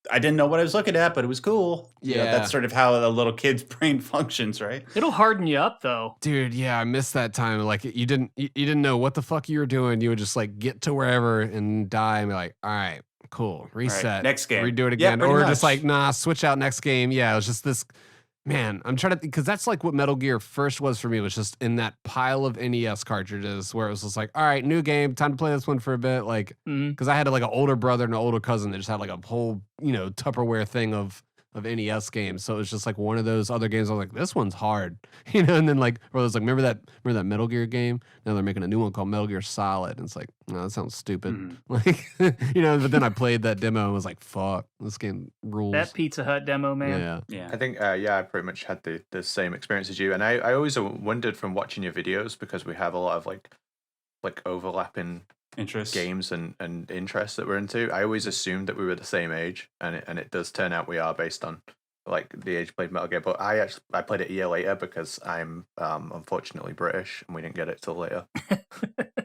I didn't know what I was looking at, but it was cool. Yeah. That's sort of how a little kid's brain functions, right? It'll harden you up, though. Dude, yeah, I missed that time. Like, you didn't know what the fuck you were doing. You would just like get to wherever and die and be like, all right, cool, reset, right, next game, redo it again, pretty or much. just like, nah, switch out next game. Yeah, it was just this. Man, I'm trying to, because that's like what Metal Gear first was for me, was just in that pile of NES cartridges where it was just like, all right, new game, time to play this one for a bit. Like, because I had like an older brother and an older cousin that just had like a whole, Tupperware thing of NES games. So it was just like one of those other games. I was like, this one's hard, and then like, or I was like, remember that Metal Gear game? Now they're making a new one called Metal Gear Solid. And it's like, no, that sounds stupid. Like, but then I played that demo and was like, fuck, this game rules. That Pizza Hut demo, man. Yeah. I think, I pretty much had the same experience as you. And I always wondered from watching your videos, because we have a lot of like overlapping interests, games and interests that we're into. I always assumed that we were the same age, and it does turn out we are based on like the age played Metal Gear. But I played it a year later because I'm unfortunately British, and we didn't get it till later.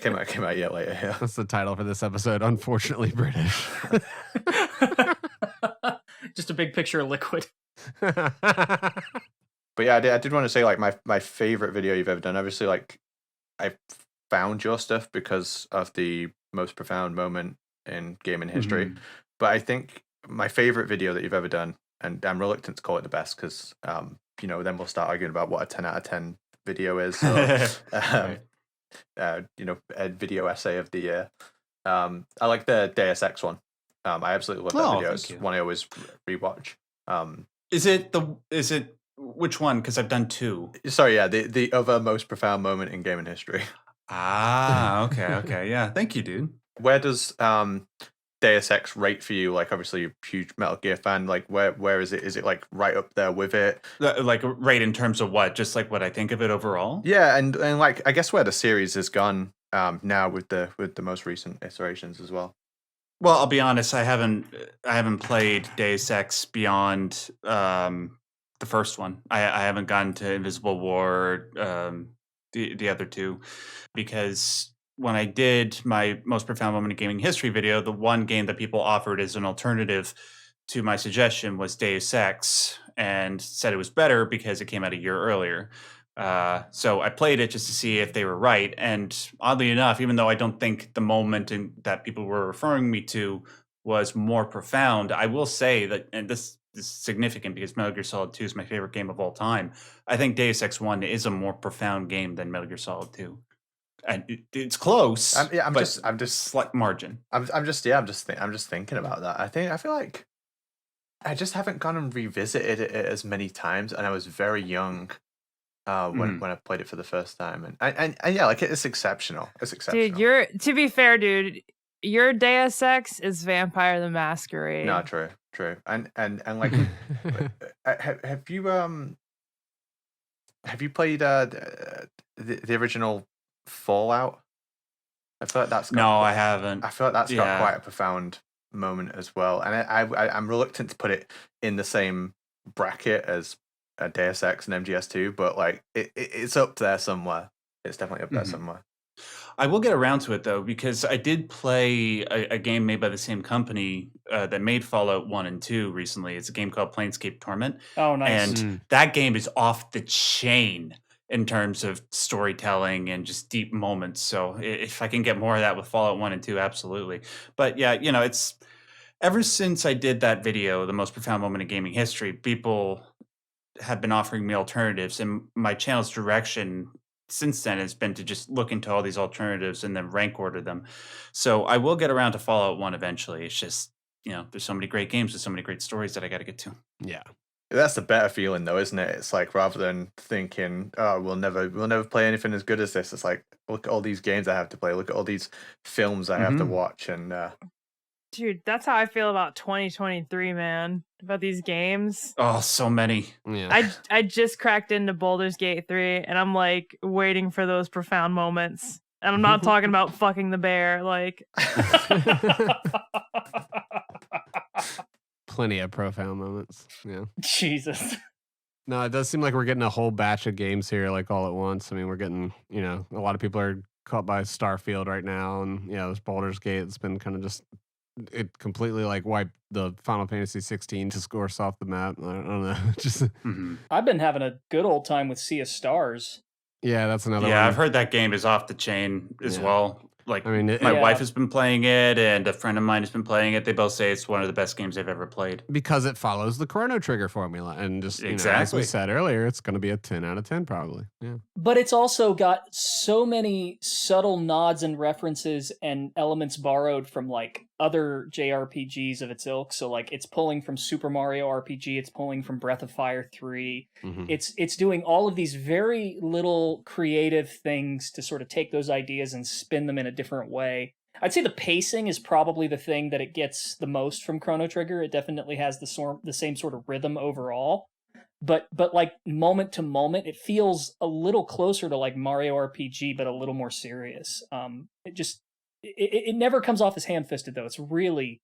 came out a year later. Yeah, that's the title for this episode. Unfortunately British. Just a big picture of liquid. But yeah, I did want to say, like, my favorite video you've ever done. Obviously, like, I found your stuff because of the most profound moment in gaming history. But I think my favorite video that you've ever done, and I'm reluctant to call it the best because then we'll start arguing about what a 10 out of 10 video is. So, a video essay of the year. I like the Deus Ex one. I absolutely love that video. It's one I always rewatch. Is it which one? Because I've done 2. Sorry, yeah, the other most profound moment in gaming history. Okay. Yeah, thank you, dude. Where does Deus Ex rate for you? Like, obviously, you're a huge Metal Gear fan. Like, where is it? Is it like right up there with it? Like, right in terms of what? Just like what I think of it overall? Yeah, and like I guess where the series has gone now with the most recent iterations as well. Well, I'll be honest. I haven't played Deus Ex beyond the first one. I haven't gotten to Invisible War, the other two, because when I did my most profound moment in gaming history video, the one game that people offered as an alternative to my suggestion was Deus Ex, and said it was better because it came out a year earlier. So I played it just to see if they were right. And oddly enough, even though I don't think the moment that people were referring me to was more profound, I will say that, and this is significant because Metal Gear Solid 2 is my favorite game of all time. I think Deus Ex 1 is a more profound game than Metal Gear Solid 2. And it's close. I'm just slight margin. I'm just thinking about that. I feel like I just haven't gone and revisited it as many times, and I was very young when I played it for the first time, and yeah, like it's exceptional. It's exceptional. Dude, to be fair, dude, your Deus Ex is Vampire the Masquerade. No, true, and like, have you played the original Fallout? I feel like that's I haven't. I feel like that's got quite a profound moment as well, and I'm reluctant to put it in the same bracket as Deus Ex and MGS2, but like it's up there somewhere. It's definitely up there somewhere. I will get around to it though, because I did play a game made by the same company that made Fallout 1 and 2 recently. It's a game called Planescape Torment. Oh, nice. And that game is off the chain in terms of storytelling and just deep moments. So if I can get more of that with Fallout 1 and 2, absolutely. But yeah, it's ever since I did that video, the most profound moment in gaming history, people have been offering me alternatives, and my channel's direction since then has been to just look into all these alternatives and then rank order them. So I will get around to Fallout 1 eventually. It's just, there's so many great games with so many great stories that I got to get to. Yeah. That's the better feeling though, isn't it? It's like, rather than thinking, oh, we'll never play anything as good as this, it's like, look at all these games I have to play, look at all these films I have to watch, and dude, that's how I feel about 2023, man. About these games. Oh, so many. Yeah. I just cracked into Baldur's Gate 3, and I'm like waiting for those profound moments. And I'm not talking about fucking the bear, like. Plenty of profound moments. Yeah. Jesus. No, it does seem like we're getting a whole batch of games here, like all at once. I mean, we're getting, a lot of people are caught by Starfield right now, and this Baldur's Gate. It's been kind of just. It completely like wiped the Final Fantasy 16 discourse off the map. I don't know. Just I've been having a good old time with Sea of Stars. Yeah, that's another one. Yeah, I've heard that game is off the chain as well. Like, I mean, my wife has been playing it, and a friend of mine has been playing it. They both say it's one of the best games they've ever played. Because it follows the Chrono Trigger formula. And just, exactly. As we said earlier, it's going to be a 10 out of 10 probably. Yeah. But it's also got so many subtle nods and references and elements borrowed from like other JRPGs of its ilk. So like it's pulling from Super Mario RPG, it's pulling from Breath of Fire 3. It's doing all of these very little creative things to sort of take those ideas and spin them in a different way. I'd say the pacing is probably the thing that it gets the most from Chrono Trigger. It definitely has the same sort of rhythm overall. But like moment to moment, it feels a little closer to like Mario RPG, but a little more serious. It never comes off as ham-fisted though. It's really,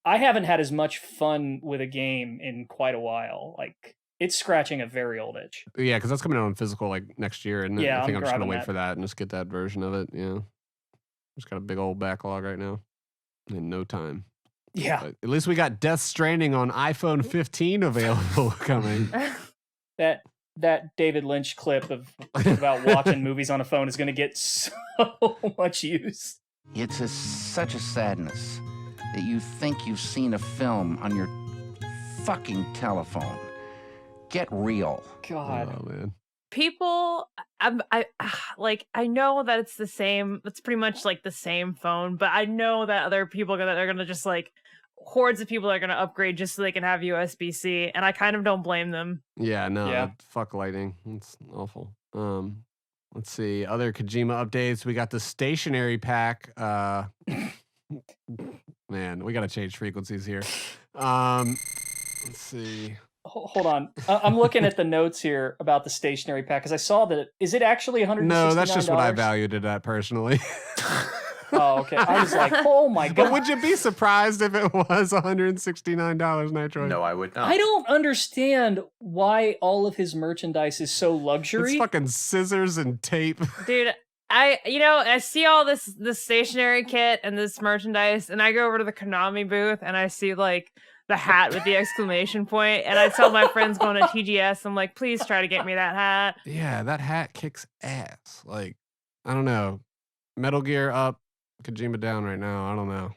I haven't had as much fun with a game in quite a while. Like it's scratching a very old itch. Yeah, because that's coming out on physical like next year, and yeah, I think I'm just gonna wait that. for that and just get that version of it. Yeah, just got a big old backlog right now, in no time. Yeah. But at least we got Death Stranding on iPhone 15 available coming. That David Lynch clip about watching movies on a phone is going to get so much use. It's such a sadness that you think you've seen a film on your fucking telephone. Get real. God. Oh, man. People, I know that it's the same. It's pretty much like the same phone, but I know that other people are gonna just like hordes of people are gonna upgrade just so they can have USB-C, and I kind of don't blame them. Yeah, no, fuck Lightning. It's awful. Let's see. Other Kojima updates. We got the stationary pack. Man, we got to change frequencies here. Let's see. Hold on. I'm looking at the notes here about the stationary pack because I saw that. Is it actually $169? No, that's just what I valued it at personally. Oh, okay. I was like, oh my God. But would you be surprised if it was $169, Nitro? No, I would not. I don't understand why all of his merchandise is so luxury. It's fucking scissors and tape. Dude, I see all this stationary kit and this merchandise, and I go over to the Konami booth and I see like the hat with the exclamation point, and I tell my friends going to TGS, I'm like, please try to get me that hat. Yeah, that hat kicks ass. Like, I don't know. Metal Gear up, Kojima down right now. I don't know.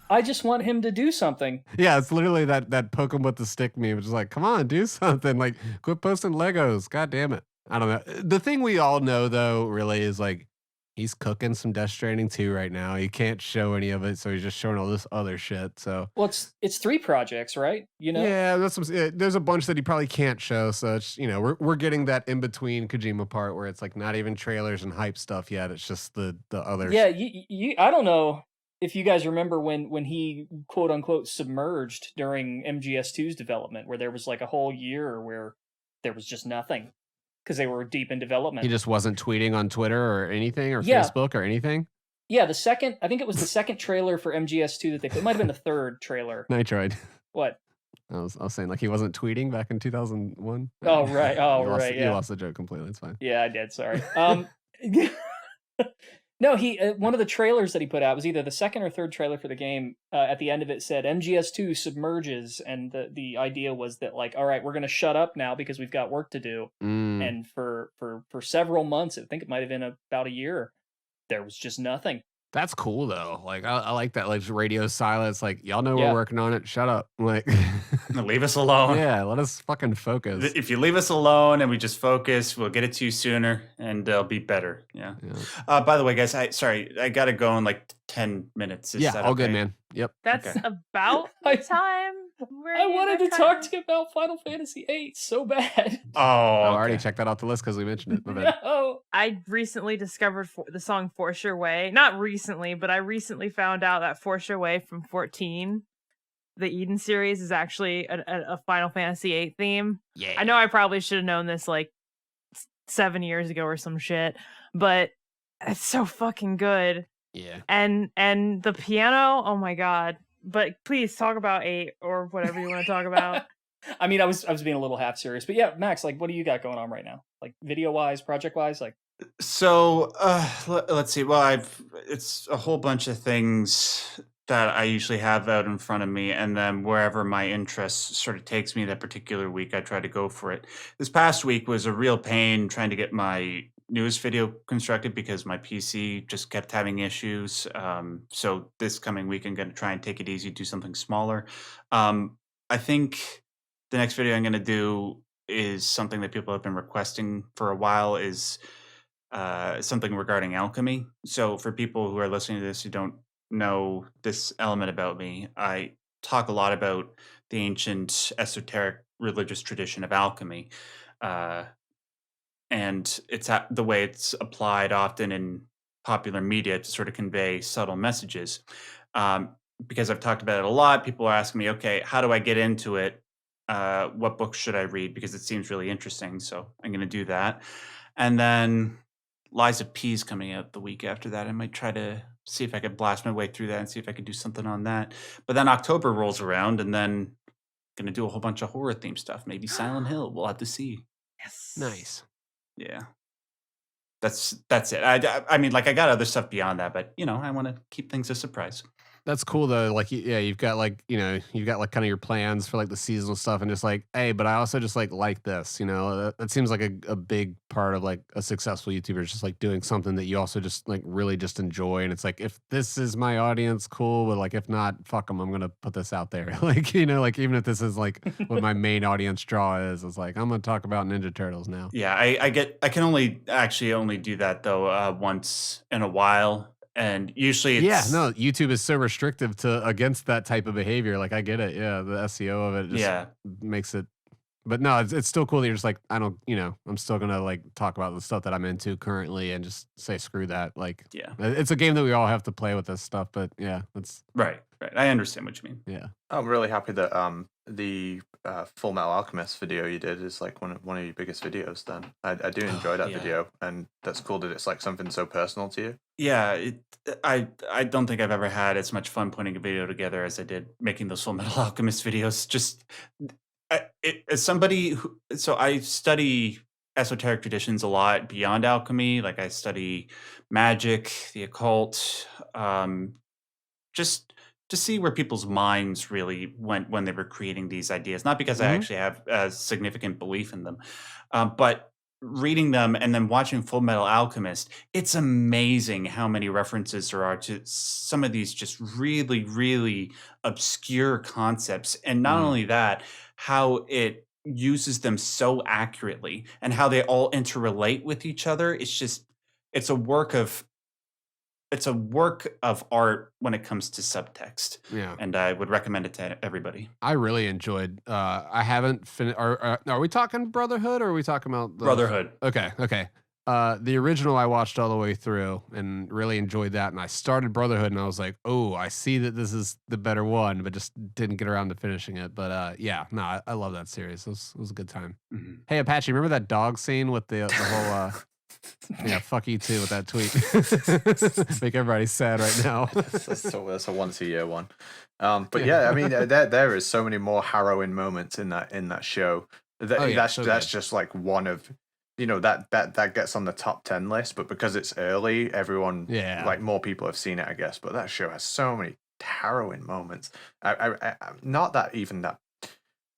I just want him to do something. Yeah, it's literally that poke him with the stick meme. It's just like, come on, do something. Like, quit posting Legos. God damn it. I don't know. The thing we all know, though, really is like, he's cooking some Death Stranding 2 right now. He can't show any of it, so he's just showing all this other shit. So, well, it's 3 projects, right? You know. Yeah, there's a bunch that he probably can't show. So it's, we're getting that in between Kojima part where it's like not even trailers and hype stuff yet. It's just the other. Yeah, I don't know if you guys remember when he quote unquote submerged during MGS2's development, where there was like a whole year where there was just nothing. Because they were deep in development. He just wasn't tweeting on Twitter or anything, or Facebook or anything? Yeah, I think it was the second trailer for MGS2 that they put. It might have been the third trailer. Nitroid. What? I was saying, like, he wasn't tweeting back in 2001. Oh, right. Oh, right, yeah. You lost the joke completely. It's fine. Yeah, I did. Sorry. No, he one of the trailers that he put out was either the second or third trailer for the game. At the end of it said MGS2 submerges, and the idea was that like, all right, we're gonna shut up now because we've got work to do. And for several months, I think it might have been about a year, there was just nothing. That's cool though. Like I like that, like radio silence. Like y'all know we're working on it. Shut up. Like leave us alone. Yeah, let us fucking focus. If you leave us alone and we just focus, we'll get it to you sooner and it'll be better. Yeah. By the way, guys, I gotta go in like 10 minutes. Is all good, man. Yep. That's about the time. I wanted to talk to you about Final Fantasy VIII so bad. Oh, I already checked that off the list because we mentioned it. My bad. No. I recently discovered the song Force Your Way. Not recently, but I recently found out that Force Your Way from 14, the Eden series, is actually a Final Fantasy VIII theme. Yeah. I know I probably should have known this like 7 years ago or some shit, but it's so fucking good. Yeah. And the piano, oh my god. But please talk about 8 or whatever you want to talk about. I mean, I was being a little half serious, but yeah, Max, like, what do you got going on right now? Like, video wise, project wise, like. So let's see. Well, it's a whole bunch of things that I usually have out in front of me, and then wherever my interest sort of takes me that particular week, I try to go for it. This past week was a real pain trying to get my newest video constructed because my PC just kept having issues. So this coming week, I'm going to try and take it easy, do something smaller. I think the next video I'm going to do is something that people have been requesting for a while, is something regarding alchemy. So for people who are listening to this who don't know this element about me, I talk a lot about the ancient esoteric religious tradition of alchemy. And it's the way it's applied often in popular media to sort of convey subtle messages. Because I've talked about it a lot, people are asking me, okay, how do I get into it? What books should I read? Because it seems really interesting. So I'm going to do that. And then Liza P's coming out the week after that. I might try to see if I could blast my way through that and see if I could do something on that. But then October rolls around, and then I'm going to do a whole bunch of horror themed stuff. Maybe Silent Hill. We'll have to see. Yes. Nice. Yeah. That's it. I mean, like, I got other stuff beyond that, but I want to keep things a surprise. That's cool though. Like, yeah, you've got like, you've got like kind of your plans for like the seasonal stuff, and just like, hey, but I also just like this, that seems like a big part of like a successful YouTuber is just like doing something that you also just like really just enjoy. And it's like, if this is my audience, cool, but like if not, fuck them, I'm gonna put this out there. Like, like even if this is like what my main audience draw is, it's like I'm gonna talk about Ninja Turtles now. Yeah, I can only do that though once in a while. And usually it's... Yeah, no, YouTube is so restrictive against that type of behavior. Like, I get it. Yeah, the SEO of it just makes it But no, it's still cool that you're just like, I don't, I'm still gonna like talk about the stuff that I'm into currently and just say screw that. Like, yeah, it's a game that we all have to play with this stuff. But yeah, that's right. I understand what you mean. Yeah, I'm really happy that the Full Metal Alchemist video you did is like one of your biggest videos. Then I do enjoy that video, and that's cool that it's like something so personal to you. Yeah, I don't think I've ever had as much fun putting a video together as I did making those Full Metal Alchemist videos. Just as somebody so I study esoteric traditions a lot beyond alchemy. Like I study magic, the occult, just to see where people's minds really went when they were creating these ideas. Not because I actually have a significant belief in them, but reading them and then watching Full Metal Alchemist, it's amazing how many references there are to some of these just really, really obscure concepts. And not only that, how it uses them so accurately and how they all interrelate with each other. It's a work of art when it comes to subtext. Yeah. And I would recommend it to everybody. I really enjoyed. I haven't finished. Are we talking Brotherhood or are we talking about Brotherhood? Okay. The original I watched all the way through and really enjoyed that. And I started Brotherhood and I was like, oh, I see that this is the better one, but just didn't get around to finishing it. But I love that series. It was a good time. Mm-hmm. Hey, Apache, remember that dog scene with the whole. Yeah, fuck you too with that tweet. Make everybody sad right now. That's a once a year one. But yeah, I mean, there is so many more harrowing moments in that show. That's just like one of, that gets on the top 10 list. But because it's early, everyone, like more people have seen it, I guess. But that show has so many harrowing moments. I'm not that even that.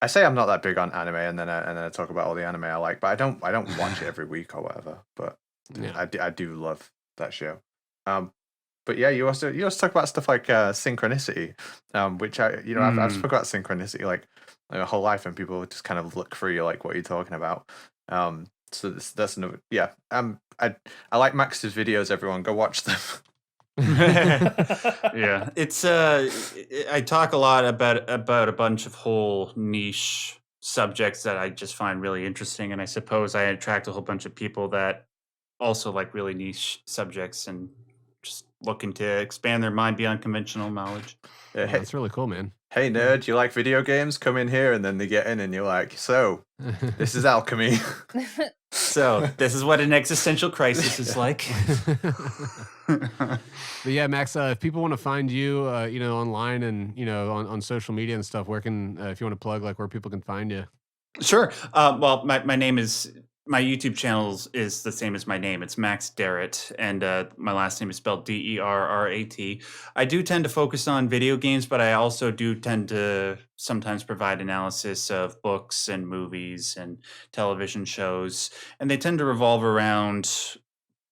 I say I'm not that big on anime, and then I talk about all the anime I like, but I don't watch it every week or whatever. But I do love that show. But yeah, you also talk about stuff like synchronicity, which I've spoken about synchronicity like my whole life, and people just kind of look through you like, what are you talking about? So that's another. Yeah. I like Max's videos. Everyone, go watch them. Yeah, it's I talk a lot about a bunch of whole niche subjects that I just find really interesting, and I suppose I attract a whole bunch of people that also like really niche subjects and just looking to expand their mind beyond conventional knowledge. Yeah, that's really cool, man. Hey nerd, you like video games? Come in here. And then they get in and you're like, so this is alchemy. So this is what an existential crisis is like. But yeah, Max, if people want to find you, online and, on social media and stuff, where can, if you want to plug, like where people can find you? Sure. Well, my name is, my YouTube channel is the same as my name. It's Max Derrat, and my last name is spelled Derrat. I do tend to focus on video games, but I also do tend to sometimes provide analysis of books and movies and television shows, and they tend to revolve around,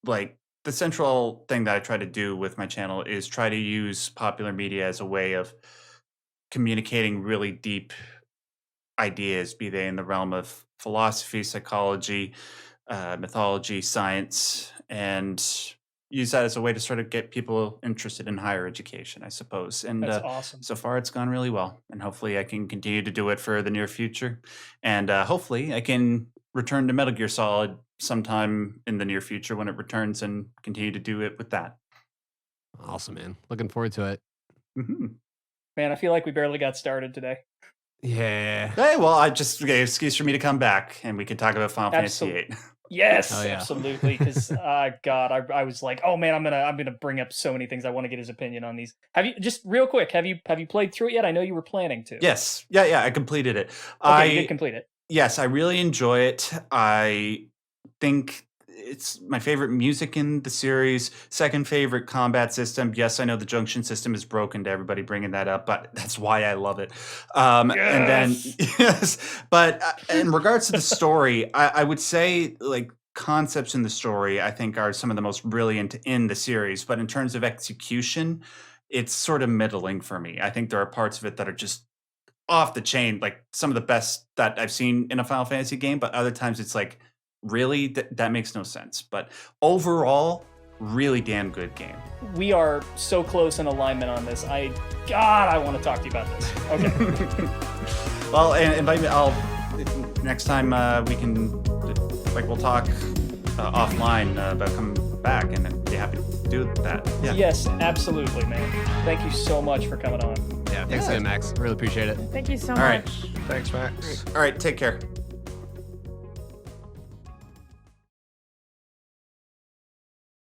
like, the central thing that I try to do with my channel is try to use popular media as a way of communicating really deep ideas, be they in the realm of philosophy, psychology, mythology, science, and use that as a way to sort of get people interested in higher education, I suppose. And that's awesome. So far, it's gone really well, and hopefully I can continue to do it for the near future. And hopefully I can return to Metal Gear Solid sometime in the near future when it returns and continue to do it with that. Awesome, man. Looking forward to it. Mm-hmm. Man, I feel like we barely got started today. Yeah. Hey, well, I just gave an excuse for me to come back, and we can talk about Final Fantasy VIII. Yes, absolutely. Because God, I was like, oh man, I'm gonna bring up so many things. I want to get his opinion on these. Have you, just real quick, have you played through it yet? I know you were planning to. Yes. Yeah. I completed it. Okay, you did complete it. Yes, I really enjoy it. I think it's my favorite music in the series. Second favorite combat system. Yes, I know the junction system is broken to everybody bringing that up, but that's why I love it. And then, yes, but in regards to the story, I would say like concepts in the story, I think are some of the most brilliant in the series. But in terms of execution, it's sort of middling for me. I think there are parts of it that are just off the chain, like some of the best that I've seen in a Final Fantasy game, but other times it's like, really, that makes no sense. But overall, really damn good game. We are so close in alignment on this. I want to talk to you about this. Okay. Well, and invite me. next time we can, we'll talk offline about coming back, and I'd be happy to do that. Yeah. Yes, absolutely, man. Thank you so much for coming on. Yeah, thanks again, Max. Really appreciate it. Thank you so All right. much. Thanks, Max. All right, take care.